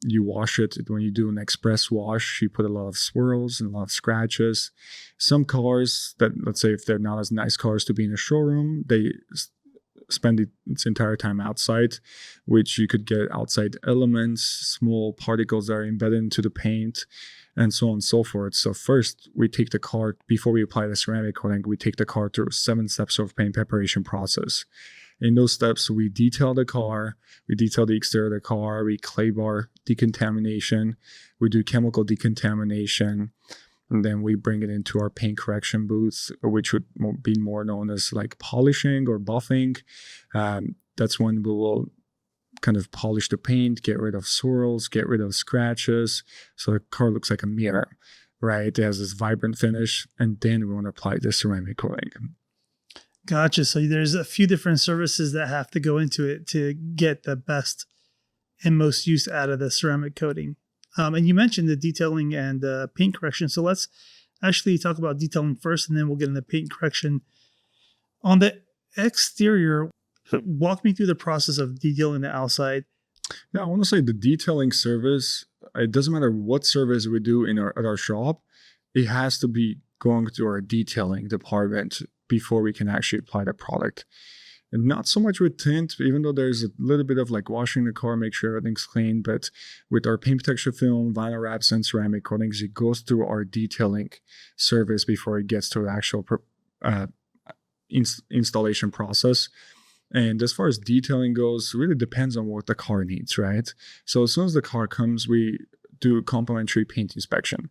you wash it, when you do an express wash, you put a lot of swirls and a lot of scratches. Some cars that, let's say if they're not as nice cars to be in a showroom, they spend its entire time outside, which you could get outside elements, small particles that are embedded into the paint, and so on and so forth. So first, we take the car, before we apply the ceramic coating, we take the car through 7 steps of paint preparation process. In those steps, we detail the car, we detail the exterior of the car, we clay bar decontamination, we do chemical decontamination, and then we bring it into our paint correction booth, which would be more known as like polishing or buffing. That's when we will kind of polish the paint, get rid of swirls, get rid of scratches, so the car looks like a mirror, right? It has this vibrant finish, and then we want to apply the ceramic coating. Gotcha. So there's a few different services that have to go into it to get the best and most use out of the ceramic coating. And you mentioned the detailing and paint correction. So let's actually talk about detailing first, and then we'll get into paint correction. On the exterior, walk me through the process of detailing the outside. Yeah, I want to say the detailing service, it doesn't matter what service we do at our shop, it has to be going through our detailing department before we can actually apply the product. And not so much with tint, even though there's a little bit of like washing the car, make sure everything's clean. But with our paint protection film, vinyl wraps, and ceramic coatings, it goes through our detailing service before it gets to the actual installation process. And as far as detailing goes, it really depends on what the car needs, right? So as soon as the car comes, we do complimentary paint inspection.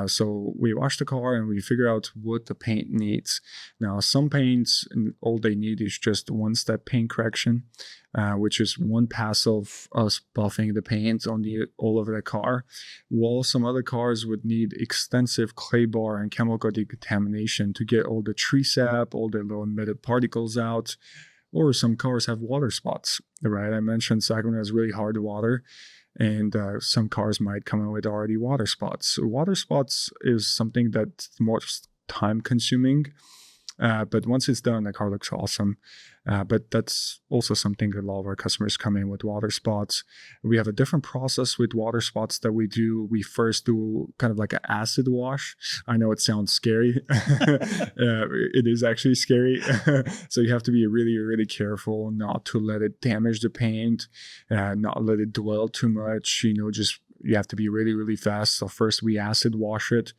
So we wash the car and we figure out what the paint needs. Now, some paints, all they need is just one-step paint correction, which is one pass of us buffing the paint all over the car. While some other cars would need extensive clay bar and chemical decontamination to get all the tree sap, all the low emitted particles out. Or some cars have water spots, right? I mentioned Sacramento has really hard water, and some cars might come in with already water spots. So water spots is something that's more time consuming, but once it's done, the car looks awesome. But that's also something that a lot of our customers come in with water spots. We have a different process with water spots that we do. We first do kind of like an acid wash. I know it sounds scary. It is actually scary. So you have to be really, really careful not to let it damage the paint, not let it dwell too much. You have to be really, really fast. So first we acid wash it,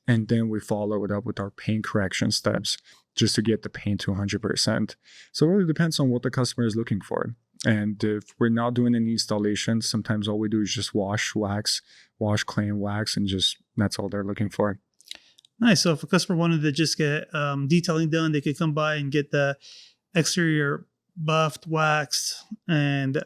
and then we follow it up with our paint correction steps just to get the paint to 100%. So it really depends on what the customer is looking for. And if we're not doing any installations, sometimes all we do is just wash, clay, and wax, and that's all they're looking for. Nice. So if a customer wanted to just get detailing done, they could come by and get the exterior buffed, waxed, and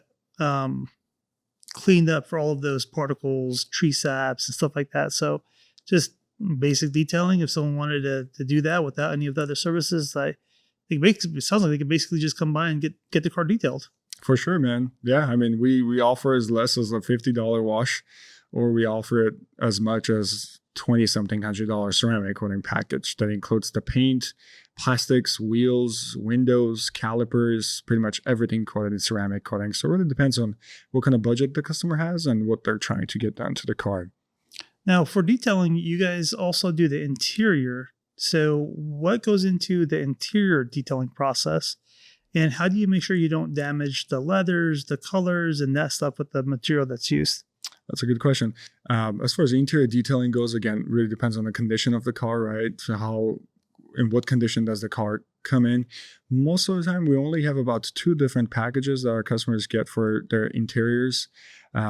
cleaned up for all of those particles, tree saps, and stuff like that. So just basic detailing. If someone wanted to do that without any of the other services, I think it sounds like they can basically just come by and get the car detailed. For sure, man. Yeah, I mean, we offer as less as a $50 wash, or we offer it as much as $20-something $100 ceramic coating package that includes the paint, plastics, wheels, windows, calipers, pretty much everything coated in ceramic coating. So it really depends on what kind of budget the customer has and what they're trying to get done to the car. Now, for detailing, you guys also do the interior. So what goes into the interior detailing process? And how do you make sure you don't damage the leathers, the colors, and that stuff with the material that's used? That's a good question. As far as interior detailing goes, again, really depends on the condition of the car, right? So in what condition does the car come in. Most of the time, we only have about 2 different packages that our customers get for their interiors.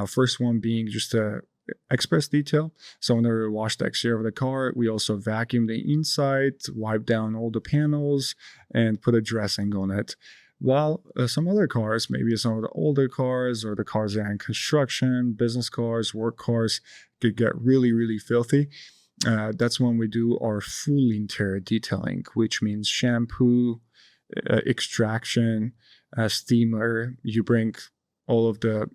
First one being just a express detail. So when they wash the exterior of the car, we also vacuum the inside, wipe down all the panels, and put a dressing on it. While some other cars, maybe some of the older cars or the cars that are in construction, business cars, work cars, could get really, really filthy. That's when we do our full interior detailing, which means shampoo, extraction, steamer. You bring all of the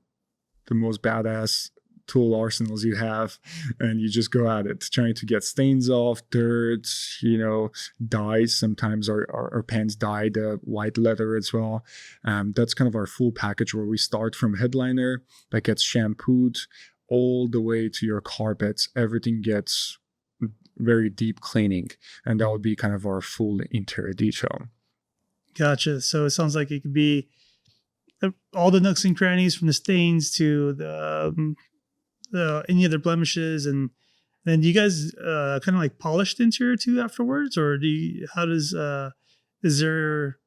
most badass tool arsenals you have, and you just go at it, trying to get stains off, dirt, dyes. Sometimes our pens dye the white leather as well. That's kind of our full package, where we start from headliner that gets shampooed all the way to your carpets. Everything gets very deep cleaning, and that would be kind of our full interior detail. Gotcha. So it sounds like it could be all the nooks and crannies, from the stains to the any other blemishes, and then do you guys kind of like polish the interior too afterwards, or is there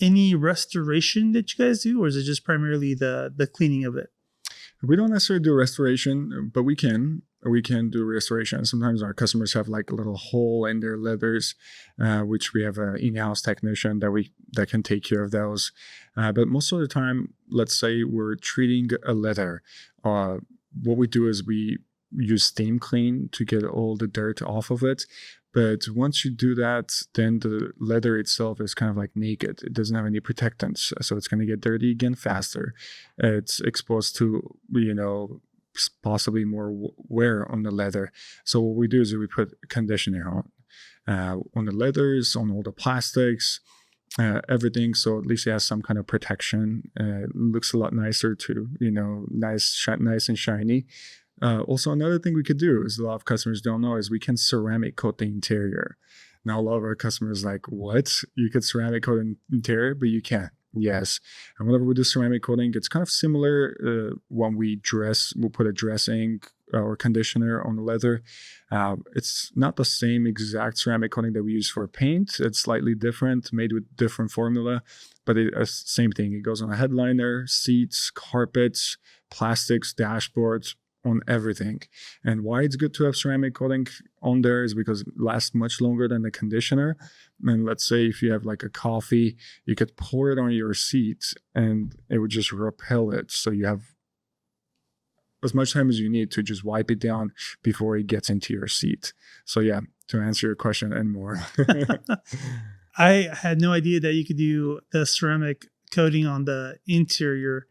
any restoration that you guys do, or is it just primarily the cleaning of it? We don't necessarily do restoration, but we can do restoration. Sometimes our customers have like a little hole in their leathers, which we have an in-house technician that can take care of those. But most of the time, let's say we're treating a leather. What we do is we use steam clean to get all the dirt off of it. But once you do that, then the leather itself is kind of like naked. It doesn't have any protectants, so it's going to get dirty again faster. It's exposed to, possibly more wear on the leather. So what we do is we put conditioner on the leathers, on all the plastics, everything. So at least it has some kind of protection. It looks a lot nicer too, nice and shiny. Also, another thing we could do is, a lot of customers don't know, is we can ceramic coat the interior. Now, a lot of our customers are like, what? You could ceramic coat an interior? But you can. Yes. And whenever we do ceramic coating, it's kind of similar when we dress. We'll put a dressing or conditioner on the leather. It's not the same exact ceramic coating that we use for paint. It's slightly different, made with different formula, but it's same thing. It goes on a headliner, seats, carpets, plastics, dashboards, on everything. And why it's good to have ceramic coating on there is because it lasts much longer than the conditioner. And let's say if you have like a coffee, you could pour it on your seat and it would just repel it. So you have as much time as you need to just wipe it down before it gets into your seat. So yeah, to answer your question and more. I had no idea that you could do the ceramic coating on the interior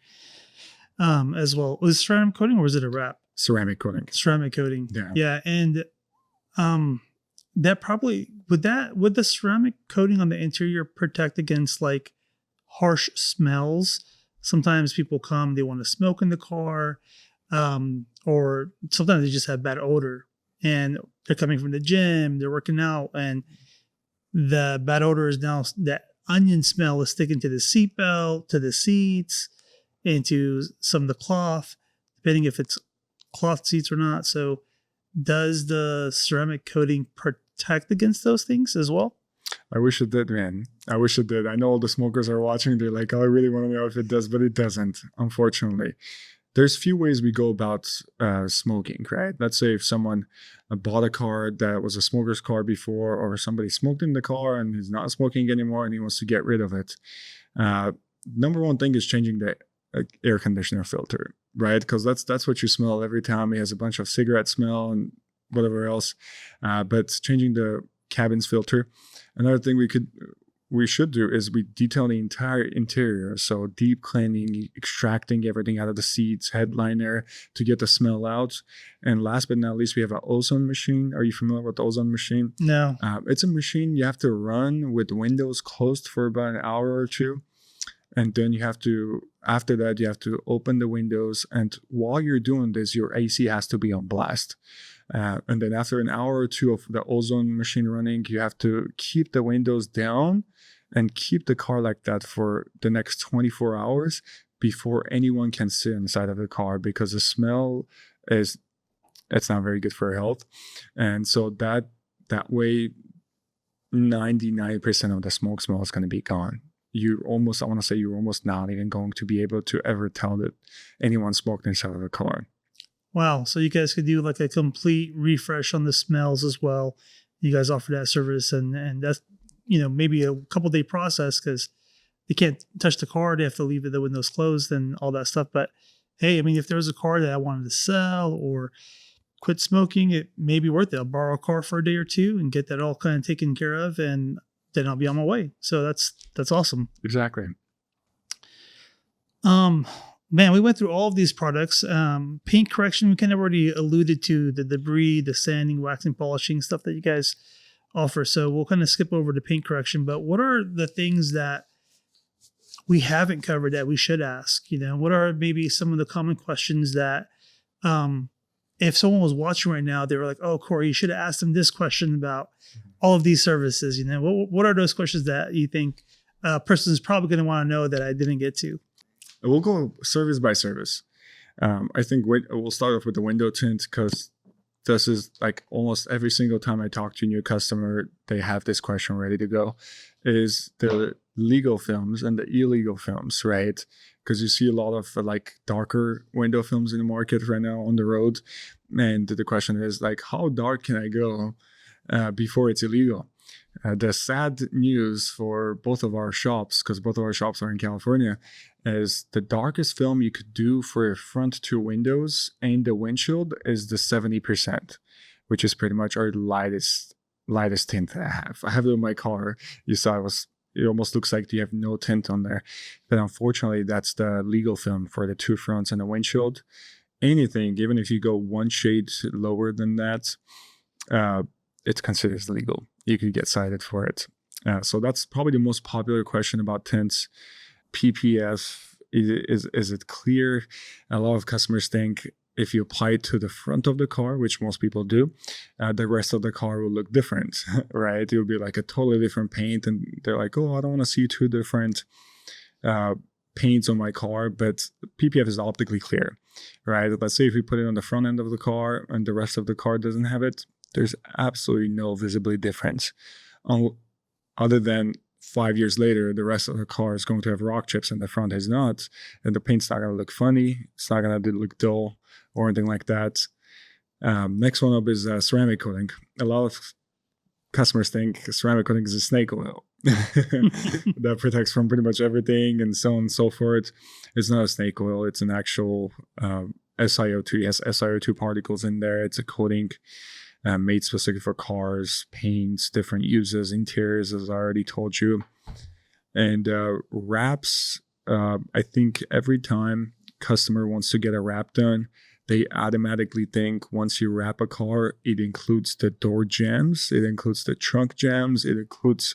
as well. Was it ceramic coating or was it a wrap? Ceramic coating. Ceramic coating. Yeah. And that probably would the ceramic coating on the interior protect against like harsh smells? Sometimes people come, they want to smoke in the car, or sometimes they just have bad odor, and they're coming from the gym, they're working out, and the bad odor is now that onion smell is sticking to the seatbelt, to the seats, into some of the cloth, depending if it's cloth seats or not. So does the ceramic coating protect against those things as well? I wish it did, man. I wish it did. I know all the smokers are watching. They're like, oh, I really want to know if it does, but it doesn't, unfortunately. There's few ways we go about smoking, right? Let's say if someone bought a car that was a smoker's car before, or somebody smoked in the car and is not smoking anymore and he wants to get rid of it. Number one thing is changing the air conditioner filter, right? Because that's what you smell every time. It has a bunch of cigarette smell and whatever else. But changing the cabin's filter. Another thing we should do is we detail the entire interior. So deep cleaning, extracting everything out of the seats, headliner to get the smell out. And last but not least, we have an ozone machine. Are you familiar with the ozone machine? No. It's a machine you have to run with windows closed for about an hour or two. And then after that, you have to open the windows. And while you're doing this, your AC has to be on blast. And then after an hour or two of the ozone machine running, you have to keep the windows down and keep the car like that for the next 24 hours before anyone can sit inside of the car, because the smell it's not very good for your health. And so that way 99% of the smoke smell is going to be gone. You're almost not even going to be able to ever tell that anyone smoked inside of a car. Wow. So you guys could do like a complete refresh on the smells as well. You guys offer that service, and that's, maybe a couple day process because they can't touch the car. They have to leave the windows closed and all that stuff. But hey, I mean, if there was a car that I wanted to sell or quit smoking, it may be worth it. I'll borrow a car for a day or two and get that all kind of taken care of, and then I'll be on my way. So that's awesome. Exactly. Man, we went through all of these products. Paint correction, we kind of already alluded to the debris, the sanding, waxing, polishing, stuff that you guys offer. So we'll kind of skip over to paint correction. But what are the things that we haven't covered that we should ask? What are maybe some of the common questions that if someone was watching right now, they were like, oh, Corey, you should have asked them this question about all of these services. What are those questions that you think a person is probably going to want to know that I didn't get to? We'll go service by service. I think we'll start off with the window tint because this is like almost every single time I talk to a new customer, they have this question ready to go. Is the legal films and the illegal films, right? Because you see a lot of like darker window films in the market right now on the road. And the question is like, how dark can I go before it's illegal? The sad news for both of our shops, because both of our shops are in California, is the darkest film you could do for your front two windows and the windshield is the 70%, which is pretty much our lightest tint I have. I have it in my car. You saw it almost looks like you have no tint on there. But unfortunately, that's the legal film for the two fronts and the windshield. Anything, even if you go one shade lower than that, it's considered legal. You could get cited for it. So that's probably the most popular question about tints. PPF, is it clear? A lot of customers think if you apply it to the front of the car, which most people do, the rest of the car will look different, right? It will be like a totally different paint. And they're like, oh, I don't want to see two different paints on my car. But PPF is optically clear, right? Let's say if we put it on the front end of the car and the rest of the car doesn't have it, there's absolutely no visible difference. Other than 5 years later, the rest of the car is going to have rock chips and the front has not. And the paint's not going to look funny. It's not going to look dull or anything like that. Next one up is ceramic coating. A lot of customers think ceramic coating is a snake oil that protects from pretty much everything and so on and so forth. It's not a snake oil. It's an actual SiO2. It has SiO2 particles in there. It's a coating made specifically for cars, paints, different uses, interiors, as I already told you. And wraps, I think every time customer wants to get a wrap done, they automatically think once you wrap a car, it includes the door jambs, it includes the trunk jambs, it includes,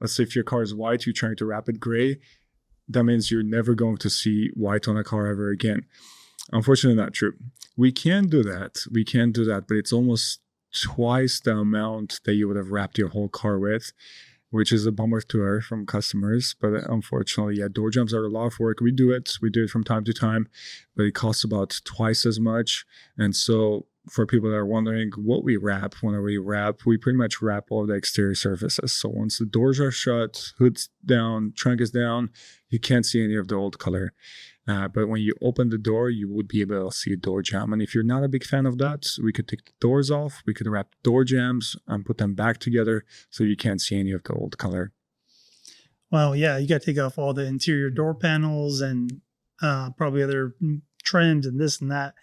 let's say if your car is white, you're trying to wrap it gray, that means you're never going to see white on a car ever again. Unfortunately, not true. We can do that, but it's almost twice the amount that you would have wrapped your whole car with, which is a bummer to hear from customers. But unfortunately, yeah, door jambs are a lot of work. We do it from time to time, but it costs about twice as much. And so for people that are wondering what we wrap, when we wrap, we pretty much wrap all the exterior surfaces. So once the doors are shut, hood's down, trunk is down, you can't see any of the old color. But when you open the door, you would be able to see a door jamb. And if you're not a big fan of that, we could take the doors off, we could wrap door jambs and put them back together so you can't see any of the old color. Well, yeah, you got to take off all the interior door panels and probably other trims and this and that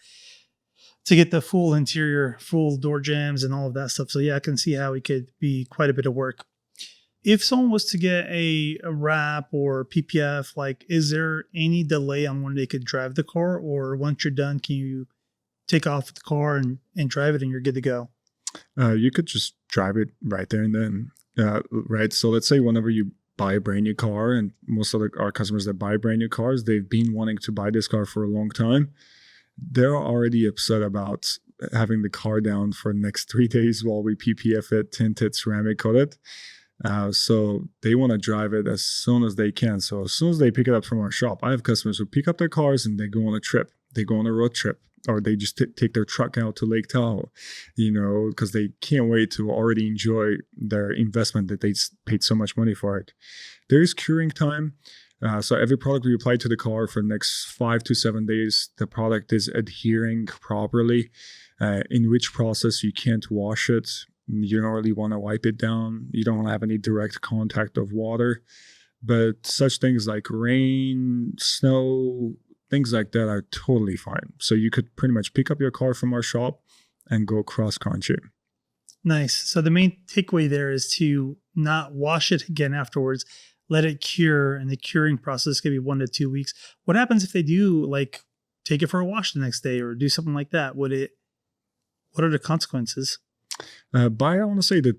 to get the full interior, full door jambs and all of that stuff. So yeah, I can see how it could be quite a bit of work. If someone was to get a wrap or PPF, like, is there any delay on when they could drive the car? Or once you're done, can you take off the car and drive it and you're good to go? You could just drive it right there and then, right? So let's say whenever you buy a brand new car, and most of our customers that buy brand new cars, they've been wanting to buy this car for a long time. They're already upset about having the car down for the next 3 days while we PPF it, tint it, ceramic coat it. So they want to drive it as soon as they can. So as soon as they pick it up from our shop, I have customers who pick up their cars and they go on a trip. They go on a road trip or they just take their truck out to Lake Tahoe, because they can't wait to already enjoy their investment that they paid so much money for it. There is curing time. So every product we apply to the car for the next 5 to 7 days, the product is adhering properly, in which process you can't wash it. You don't really want to wipe it down. You don't have any direct contact of water. But such things like rain, snow, things like that are totally fine. So you could pretty much pick up your car from our shop and go cross country. Nice. So the main takeaway there is to not wash it again afterwards. Let it cure, and the curing process can be 1 to 2 weeks. What happens if they do take it for a wash the next day or do something like that? What are the consequences? I want to say that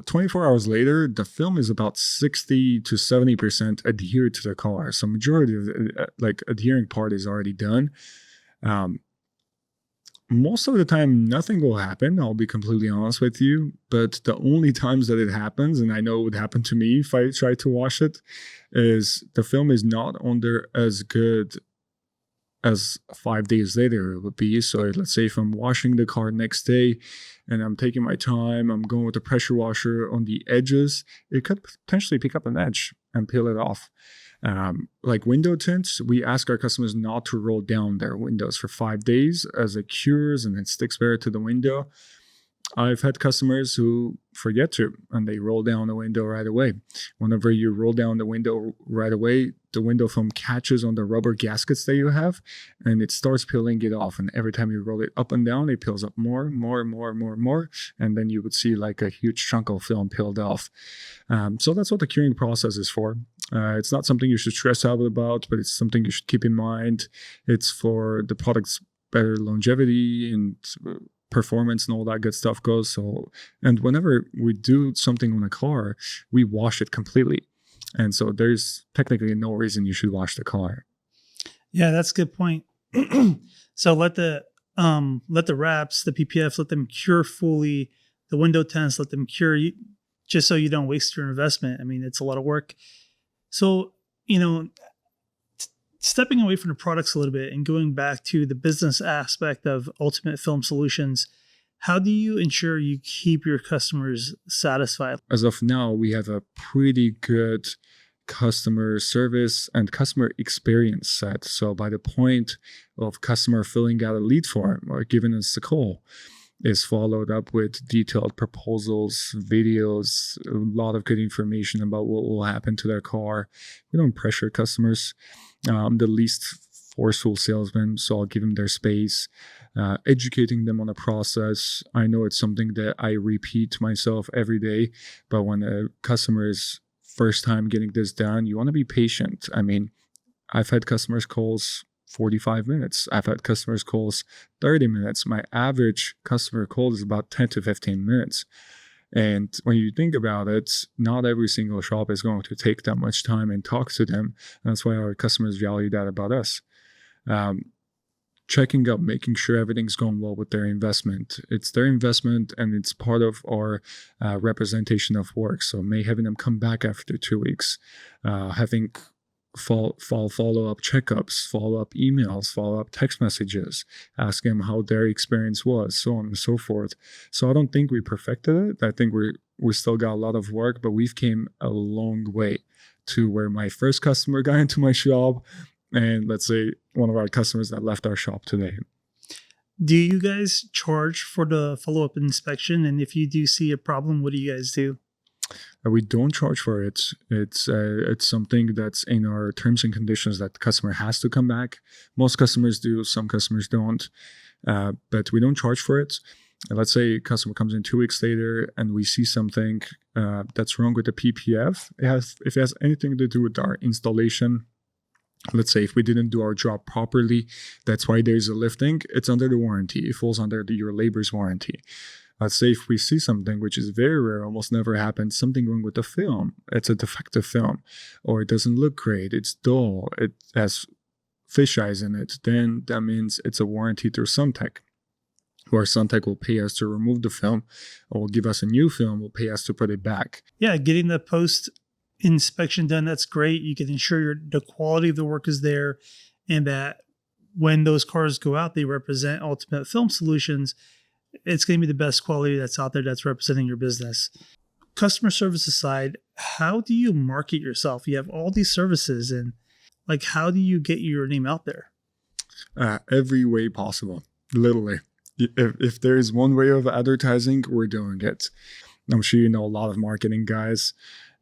24 hours later, the film is about 60 to 70% adhered to the car. So majority of the adhering part is already done. Most of the time, nothing will happen. I'll be completely honest with you. But the only times that it happens, and I know it would happen to me if I try to wash it, is the film is not under as good as 5 days later it would be. So let's say if I'm washing the car next day and I'm taking my time, I'm going with a pressure washer on the edges, it could potentially pick up an edge and peel it off. Like window tints, we ask our customers not to roll down their windows for 5 days as it cures and it sticks better to the window. I've had customers who forget to, and they roll down the window right away. Whenever you roll down the window right away, the window film catches on the rubber gaskets that you have, and it starts peeling it off. And every time you roll it up and down, it peels up more, and then you would see like a huge chunk of film peeled off. So that's what the curing process is for. It's not something you should stress out about, but it's something you should keep in mind. It's for the product's better longevity and performance and all that good stuff goes. So, and whenever we do something on a car, we wash it completely. And so there's technically no reason you should wash the car. Yeah, that's a good point. So let the wraps, the PPF, let them cure fully. The window tints, let them cure, just so you don't waste your investment. I mean, it's a lot of work. So, stepping away from the products a little bit and going back to the business aspect of Ultimate Film Solutions, how do you ensure you keep your customers satisfied? As of now, we have a pretty good customer service and customer experience set. So by the point of customer filling out a lead form or giving us a call, is followed up with detailed proposals, videos, a lot of good information about what will happen to their car. We don't pressure customers. I'm the least forceful salesman, so I'll give them their space, educating them on the process. I know it's something that I repeat to myself every day, but when a customer is first time getting this done, you want to be patient. I mean, I've had customers calls 45 minutes. I've had customers calls 30 minutes. My average customer call is about 10 to 15 minutes. And when you think about it, not every single shop is going to take that much time and talk to them. And that's why our customers value that about us. Checking up, making sure everything's going well with their investment. It's their investment and it's part of our representation of work. So having them come back after 2 weeks, having follow-up checkups, follow-up emails, follow-up text messages, ask them how their experience was, so on and so forth. So I don't think we perfected it. I think we still got a lot of work, but we've came a long way to where my first customer got into my shop and let's say one of our customers that left our shop today. Do you guys charge for the follow-up inspection? And if you do see a problem, what do you guys do? We don't charge for it. It's something that's in our terms and conditions that the customer has to come back. Most customers do, some customers don't, but we don't charge for it. Let's say a customer comes in 2 weeks later and we see something that's wrong with the PPF. If it has anything to do with our installation, let's say if we didn't do our job properly, that's why there's a lifting, it's under the warranty. It falls under your labor's warranty. Let's say if we see something, which is very rare, almost never happens, something wrong with the film, it's a defective film, or it doesn't look great, it's dull, it has fish eyes in it, then that means it's a warranty through Suntech, where Suntech will pay us to remove the film, or will give us a new film, will pay us to put it back. Yeah, getting the post-inspection done, that's great. You can ensure the quality of the work is there and that when those cars go out, they represent Ultimate Film Solutions. It's going to be the best quality that's out there that's representing your business. Customer service aside, how do you market yourself? You have all these services, and like, how do you get your name out there? Every way possible, literally. If there is one way of advertising, we're doing it. I'm sure you know a lot of marketing guys,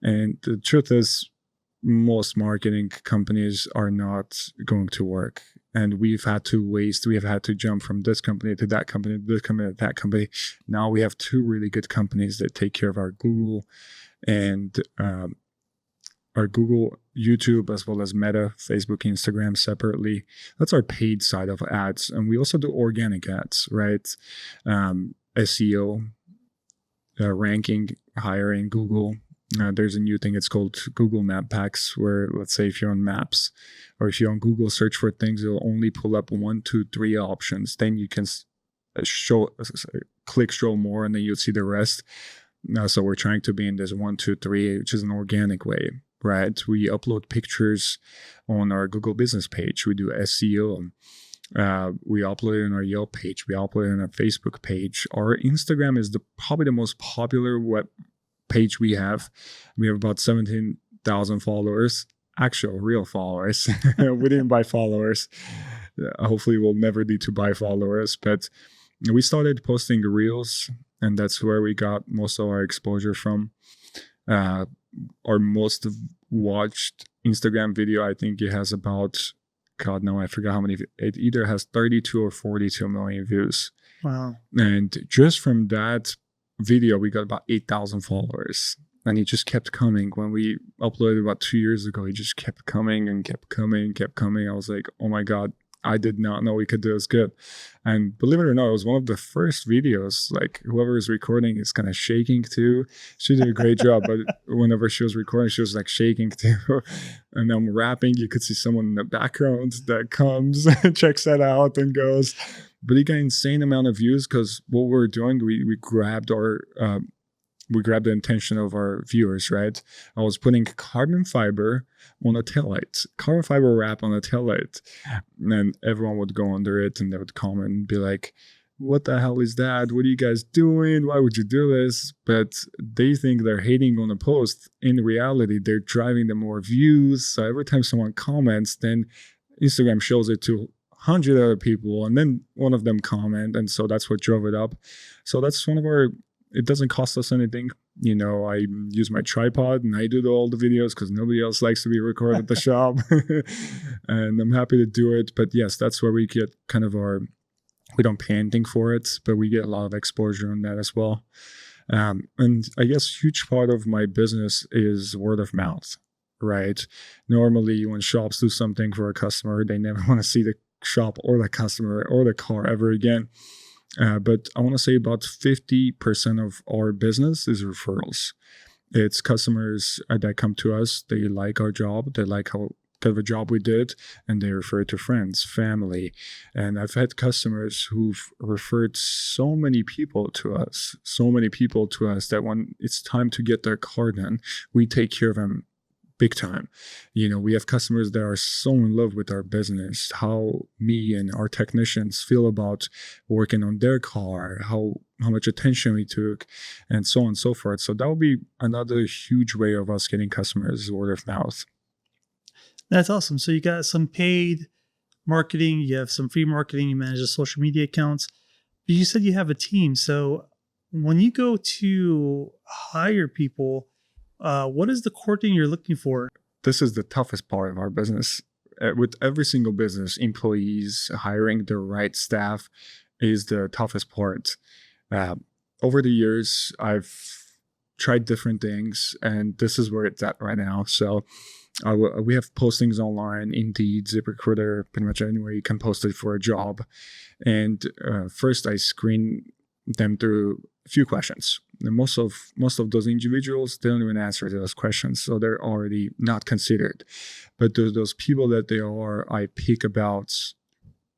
and the truth is, most marketing companies are not going to work. And we have had to jump from this company to that company, to this company to that company. Now we have two really good companies that take care of our Google and our Google, YouTube, as well as Meta, Facebook, Instagram separately. That's our paid side of ads. And we also do organic ads, right? SEO, ranking higher in Google. There's a new thing, it's called Google Map Packs, where let's say if you're on Maps or if you're on Google search for things, it'll only pull up 1, 2, 3 options. Then you can click scroll more and then you'll see the rest. So we're trying to be in this 1, 2, 3, which is an organic way, right? We upload pictures on our Google business page. We do SEO. We upload it on our Yelp page. We upload it on our Facebook page. Our Instagram is probably the most popular web page we have. We have about 17,000 followers, actual real followers. We didn't buy followers. Hopefully we'll never need to buy followers, but we started posting reels, and that's where we got most of our exposure from. Our most watched Instagram video, I think it has about, God no, I forgot how many. It either has 32 or 42 million views. Wow. And just from that video, we got about 8,000 followers, and he just kept coming. When we uploaded about 2 years ago, he just kept coming and kept coming. I was like, oh my God, I did not know we could do as good. And believe it or not, it was one of the first videos. Like, whoever is recording is kind of shaking too. She did a great job, but whenever she was recording, she was like shaking too. And I'm rapping, you could see someone in the background that comes and checks that out and goes. But he got an insane amount of views because what we're doing, we grabbed the attention of our viewers, right? I was putting carbon fiber on a taillight, carbon fiber wrap on a taillight, and everyone would go under it and they would comment and be like, what the hell is that? What are you guys doing? Why would you do this? But they think they're hating on a post. In reality, they're driving them more views. So every time someone comments, then Instagram shows it to 100 other people, and then one of them comment, and so that's what drove it up. So that's one of our, it doesn't cost us anything. You know, I use my tripod and I do all the videos because nobody else likes to be recorded at the shop. And I'm happy to do it. But yes, that's where we get kind of we don't pay anything for it, but we get a lot of exposure on that as well. And I guess a huge part of my business is word of mouth, right? Normally when shops do something for a customer, they never want to see the shop or the customer or the car ever again. But I want to say about 50% of our business is referrals. It's customers that come to us. They like our job. They like how kind of a job we did, and they refer it to friends, family. And I've had customers who've referred so many people to us that when it's time to get their car done, we take care of them big time. You know, we have customers that are so in love with our business, how me and our technicians feel about working on their car, how much attention we took, and so on and so forth. So that would be another huge way of us getting customers, word of mouth. That's awesome. So you got some paid marketing, you have some free marketing, you manage the social media accounts. But you said you have a team. So when you go to hire people, what is the core thing you're looking for? This is the toughest part of our business. With every single business, employees, hiring the right staff is the toughest part. Over the years, I've tried different things, and this is where it's at right now. So we have postings online, Indeed, ZipRecruiter, pretty much anywhere you can post it for a job. And first I screen them through a few questions. And most of those individuals, they don't even answer those questions, so they're already not considered. But those people that they are, I pick about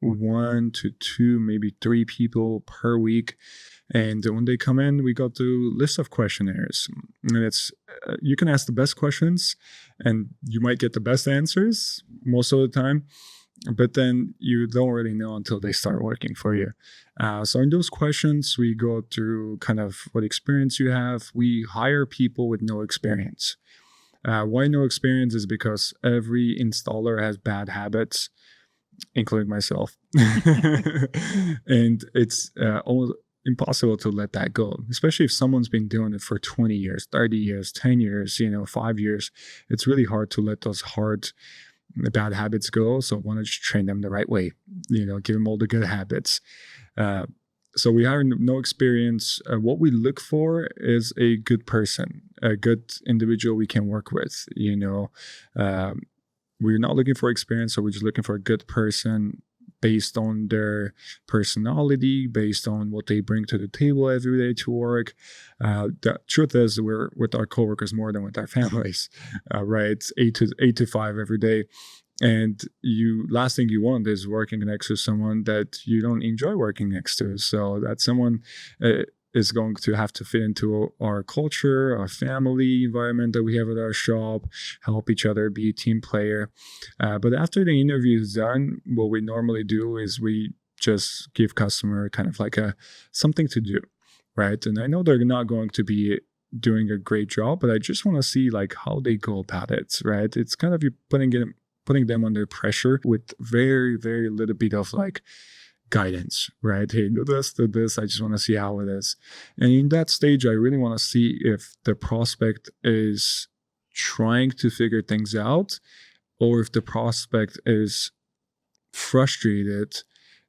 1 to 2, maybe 3 people per week. And when they come in, we go through a list of questionnaires. And it's you can ask the best questions, and you might get the best answers most of the time. but then you don't really know until they start working for you. So in those questions, we go through kind of what experience you have. We hire people with no experience. Why no experience is because every installer has bad habits, including myself. And it's almost impossible to let that go, especially if someone's been doing it for 20 years, 30 years, 10 years, 5 years. It's really hard to let those bad habits go. So I want to just train them the right way, give them all the good habits. So we hire no experience. What we look for is a good person, a good individual we can work with. We're not looking for experience, so we're just looking for a good person based on their personality, based on what they bring to the table every day to work. The truth is, we're with our coworkers more than with our families, right? It's 8 to 5 every day. And last thing you want is working next to someone that you don't enjoy working next to. So that someone is going to have to fit into our culture, our family environment that we have at our shop, help each other, be a team player. But after the interview is done, what we normally do is we just give customer kind of like something to do, right? And I know they're not going to be doing a great job, but I just want to see like how they go about it, right? It's kind of you putting them under pressure with very, very little bit of like guidance, right? Hey, do this. I just want to see how it is. And in that stage, I really want to see if the prospect is trying to figure things out, or if the prospect is frustrated.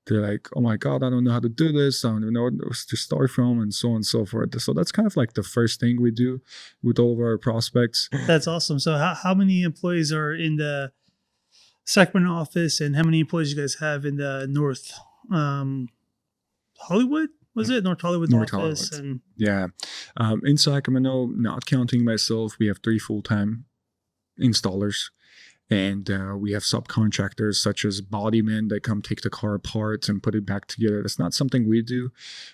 They're like, oh my God, I don't know how to do this. I don't even know where to start from, and so on and so forth. So that's kind of like the first thing we do with all of our prospects. That's awesome. So how many employees are in the Sacramento office, and how many employees you guys have in the North Hollywood? Was it North Hollywood office? Hollywood. And yeah, in Sacramento, not counting myself, we have 3 full-time installers, and we have subcontractors such as bodymen that come take the car apart and put it back together. That's not something we do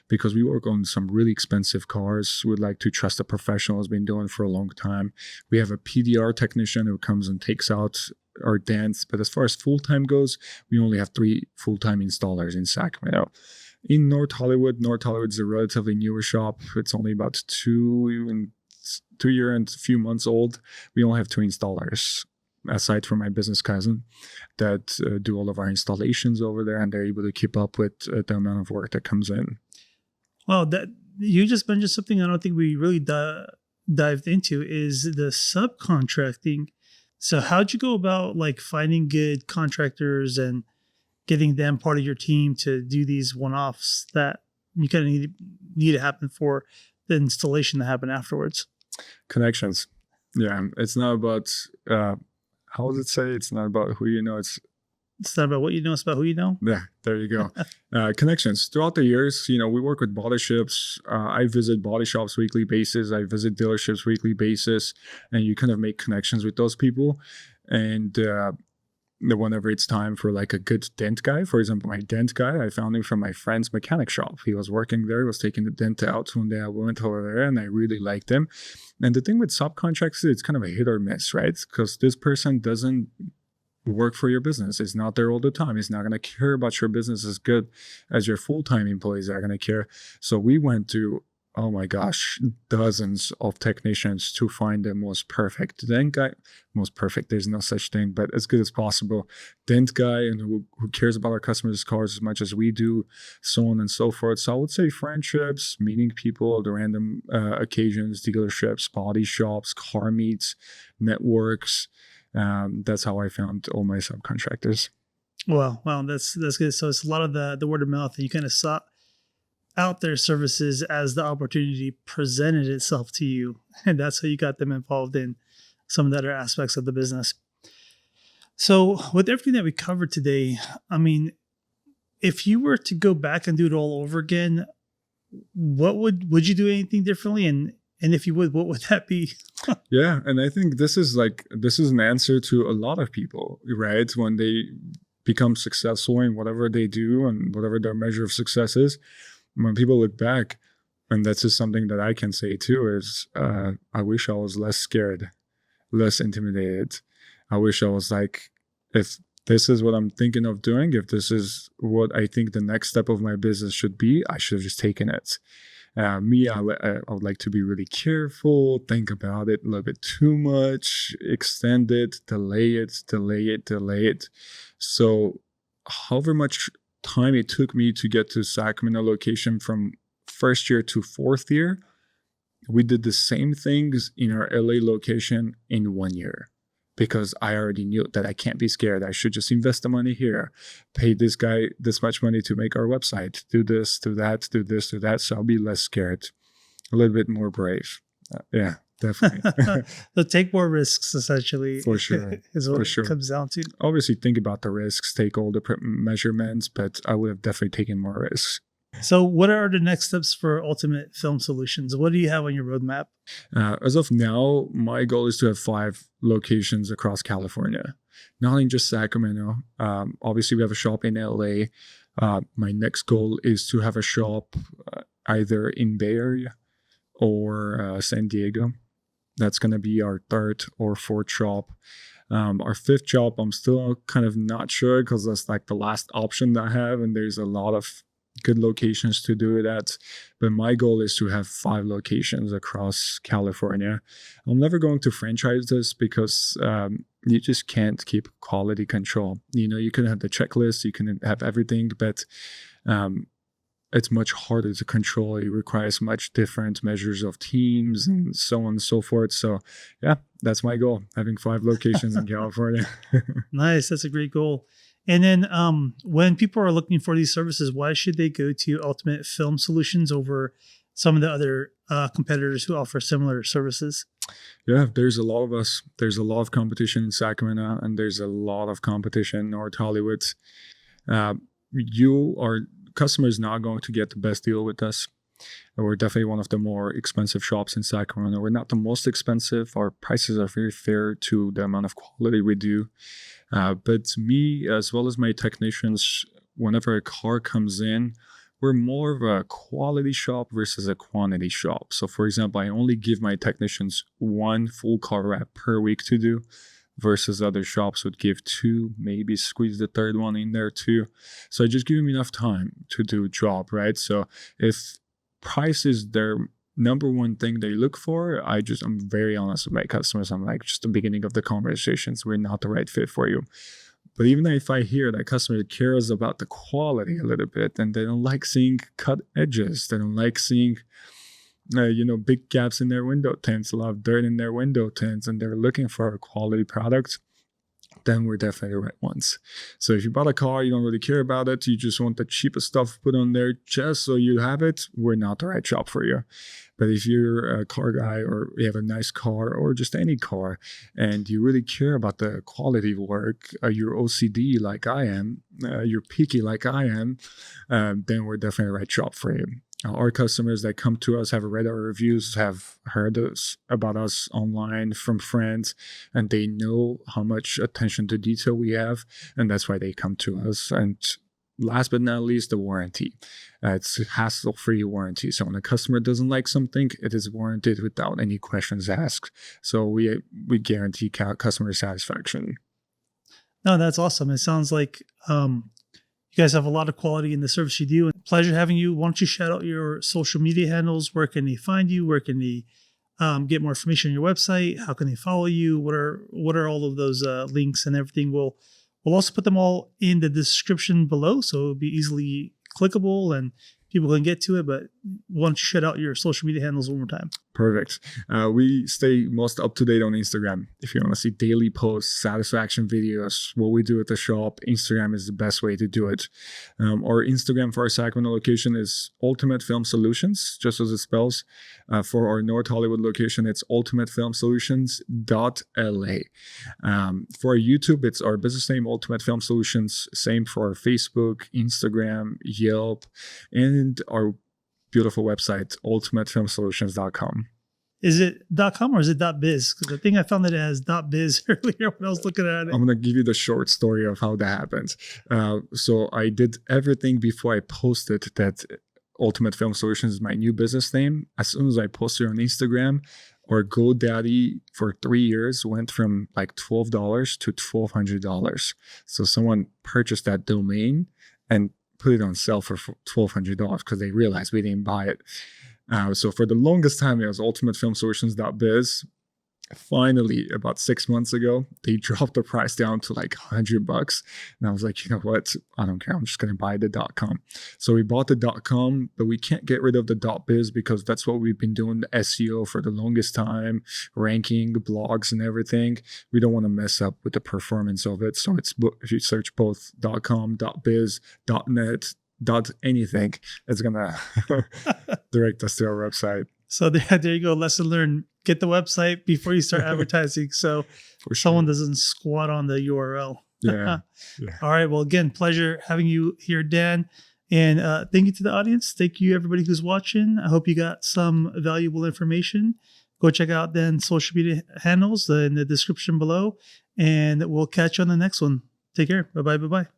because we work on some really expensive cars. We'd like to trust a professional who's been doing it for a long time. We have a PDR technician who comes and takes out our dents, but as far as full-time goes, we only have 3 full-time installers in Sacramento. In North Hollywood is a relatively newer shop. It's only about 2 year and a few months old. We only have 2 installers, aside from my business cousin, that do all of our installations over there, and they're able to keep up with the amount of work that comes in. Well, that you just mentioned something I don't think we really dived into is the subcontracting. So how'd you go about like finding good contractors and getting them part of your team to do these one-offs that you kind of need to happen for the installation to happen afterwards? Connections. Yeah, it's not about how does it say? It's not about who you know. It's not about what you know. It's about who you know. Yeah, there you go. Connections. Throughout the years, we work with body shops. I visit body shops weekly basis. I visit dealerships weekly basis, and you kind of make connections with those people. And whenever it's time for like a good dent guy, for example, my dent guy, I found him from my friend's mechanic shop. He was working there. He was taking the dent out. One day I went over there and I really liked him. And the thing with subcontractors, it's kind of a hit or miss, right? Because this person doesn't work for your business. It's not there all the time. It's not going to care about your business as good as your full-time employees are going to care. So we went to, oh my gosh, dozens of technicians to find the most perfect dent guy. Most perfect, there's no such thing, but as good as possible dent guy, and who cares about our customers' cars as much as we do, so on and so forth. So I would say friendships, meeting people, the random occasions, dealerships, body shops, car meets, networks. That's how I found all my subcontractors. Wow, that's good. So it's a lot of the word of mouth, and you kind of sought out their services as the opportunity presented itself to you, and that's how you got them involved in some of the other aspects of the business. So with everything that we covered today, I mean, if you were to go back and do it all over again, what would you do anything differently? And if you would, what would that be? Yeah. And I think this is an answer to a lot of people, right? When they become successful in whatever they do and whatever their measure of success is, when people look back, and that's just something that I can say too, is I wish I was less scared, less intimidated. I wish I was like, if this is what I'm thinking of doing. If this is what I think the next step of my business should be, I should have just taken it. I would like to be really careful, think about it a little bit too much, extend it, delay it. So however much time it took me to get to Sacramento location from first year to fourth year, we did the same things in our LA location in 1 year. Because I already knew that I can't be scared. I should just invest the money here, pay this guy this much money to make our website, do this, do that, do this, do that. So I'll be less scared, a little bit more brave. Yeah, definitely. So take more risks, essentially. For sure. Is what it comes down to. Obviously, think about the risks, take all the measurements, but I would have definitely taken more risks. So what are the next steps for Ultimate Film Solutions? What do you have on your roadmap? As of now, my goal is to have 5 locations across California, not in just Sacramento. Obviously, we have a shop in LA. My next goal is to have a shop either in Bay Area or San Diego. That's going to be our 3rd or 4th shop. Our 5th shop, I'm still kind of not sure because that's like the last option that I have, and there's a lot of good locations to do it at, but my goal is to have 5 locations across California. I'm never going to franchise this because you just can't keep quality control. You can have the checklist, you can have everything, but it's much harder to control. It requires much different measures of teams and so on and so forth. So yeah, that's my goal, having 5 locations in California. Nice. That's a great goal. And then when people are looking for these services, why should they go to Ultimate Film Solutions over some of the other competitors who offer similar services? Yeah, there's a lot of us. There's a lot of competition in Sacramento, and there's a lot of competition in North Hollywood. Customer is not going to get the best deal with us. We're definitely one of the more expensive shops in Sacramento. We're not the most expensive. Our prices are very fair to the amount of quality we do. But me, as well as my technicians, whenever a car comes in, we're more of a quality shop versus a quantity shop. So for example, I only give my technicians 1 full car wrap per week to do, versus other shops would give 2, maybe squeeze the 3rd one in there too. So I just give them enough time to do a job, right? So if price is their number one thing they look for, I'm very honest with my customers. I'm like, just the beginning of the conversations, we're not the right fit for you. But even if I hear that customer cares about the quality a little bit, and they don't like seeing cut edges, they don't like seeing big gaps in their window tints, a lot of dirt in their window tints, and they're looking for a quality product, then we're definitely the right ones. So if you bought a car, you don't really care about it, you just want the cheapest stuff put on there just so you have it, we're not the right shop for you. But if you're a car guy, or you have a nice car, or just any car, and you really care about the quality of work, you're OCD like I am, you're picky like I am, then we're definitely the right shop for you. Our customers that come to us have read our reviews, have heard about us online from friends, and they know how much attention to detail we have, and that's why they come to us. And last but not least, the warranty. It's a hassle-free warranty. So when a customer doesn't like something, it is warranted without any questions asked. So we guarantee customer satisfaction. No, that's awesome. It sounds like you guys have a lot of quality in the service you do. Pleasure having you. Why don't you shout out your social media handles? Where can they find you? Where can they get more information on your website? How can they follow you? What are all of those links and everything? We'll also put them all in the description below, so it'll be easily clickable and people can get to it. But why don't you shout out your social media handles one more time? Perfect. We stay most up to date on Instagram. If you want to see daily posts, satisfaction videos, what we do at the shop, Instagram is the best way to do it. Our Instagram for our Sacramento location is Ultimate Film Solutions, just as it spells. For our North Hollywood location, it's ultimatefilmsolutions.la. For our YouTube, it's our business name, Ultimate Film Solutions. Same for our Facebook, Instagram, Yelp, and our beautiful website, ultimatefilmsolutions.com. Is it .com or is it .biz? Because I think I found that it has .biz earlier when I was looking at it. I'm going to give you the short story of how that happened. So I did everything before I posted that Ultimate Film Solutions is my new business name. As soon as I posted on Instagram, Our GoDaddy for 3 years went from like $12 to $1,200. So someone purchased that domain and put it on sale for $1,200 because they realized we didn't buy it. So for the longest time, it was ultimatefilmsolutions.biz. Finally, about 6 months ago, they dropped the price down to like $100. And I was like, you know what? I don't care. I'm just going to buy the .com. So we bought the .com, but we can't get rid of the .biz because that's what we've been doing, the SEO for the longest time, ranking, blogs and everything. We don't want to mess up with the performance of it. So it's, if you search both .com, .biz, .net, .anything, it's going to direct us to our website. So there you go. Lesson learned. Get the website before you start advertising so someone doesn't squat on the URL. Yeah. All right. Well, again, pleasure having you here, Dan. And thank you to the audience. Thank you, everybody who's watching. I hope you got some valuable information. Go check out Dan's social media handles in the description below. And we'll catch you on the next one. Take care. Bye-bye. Bye-bye.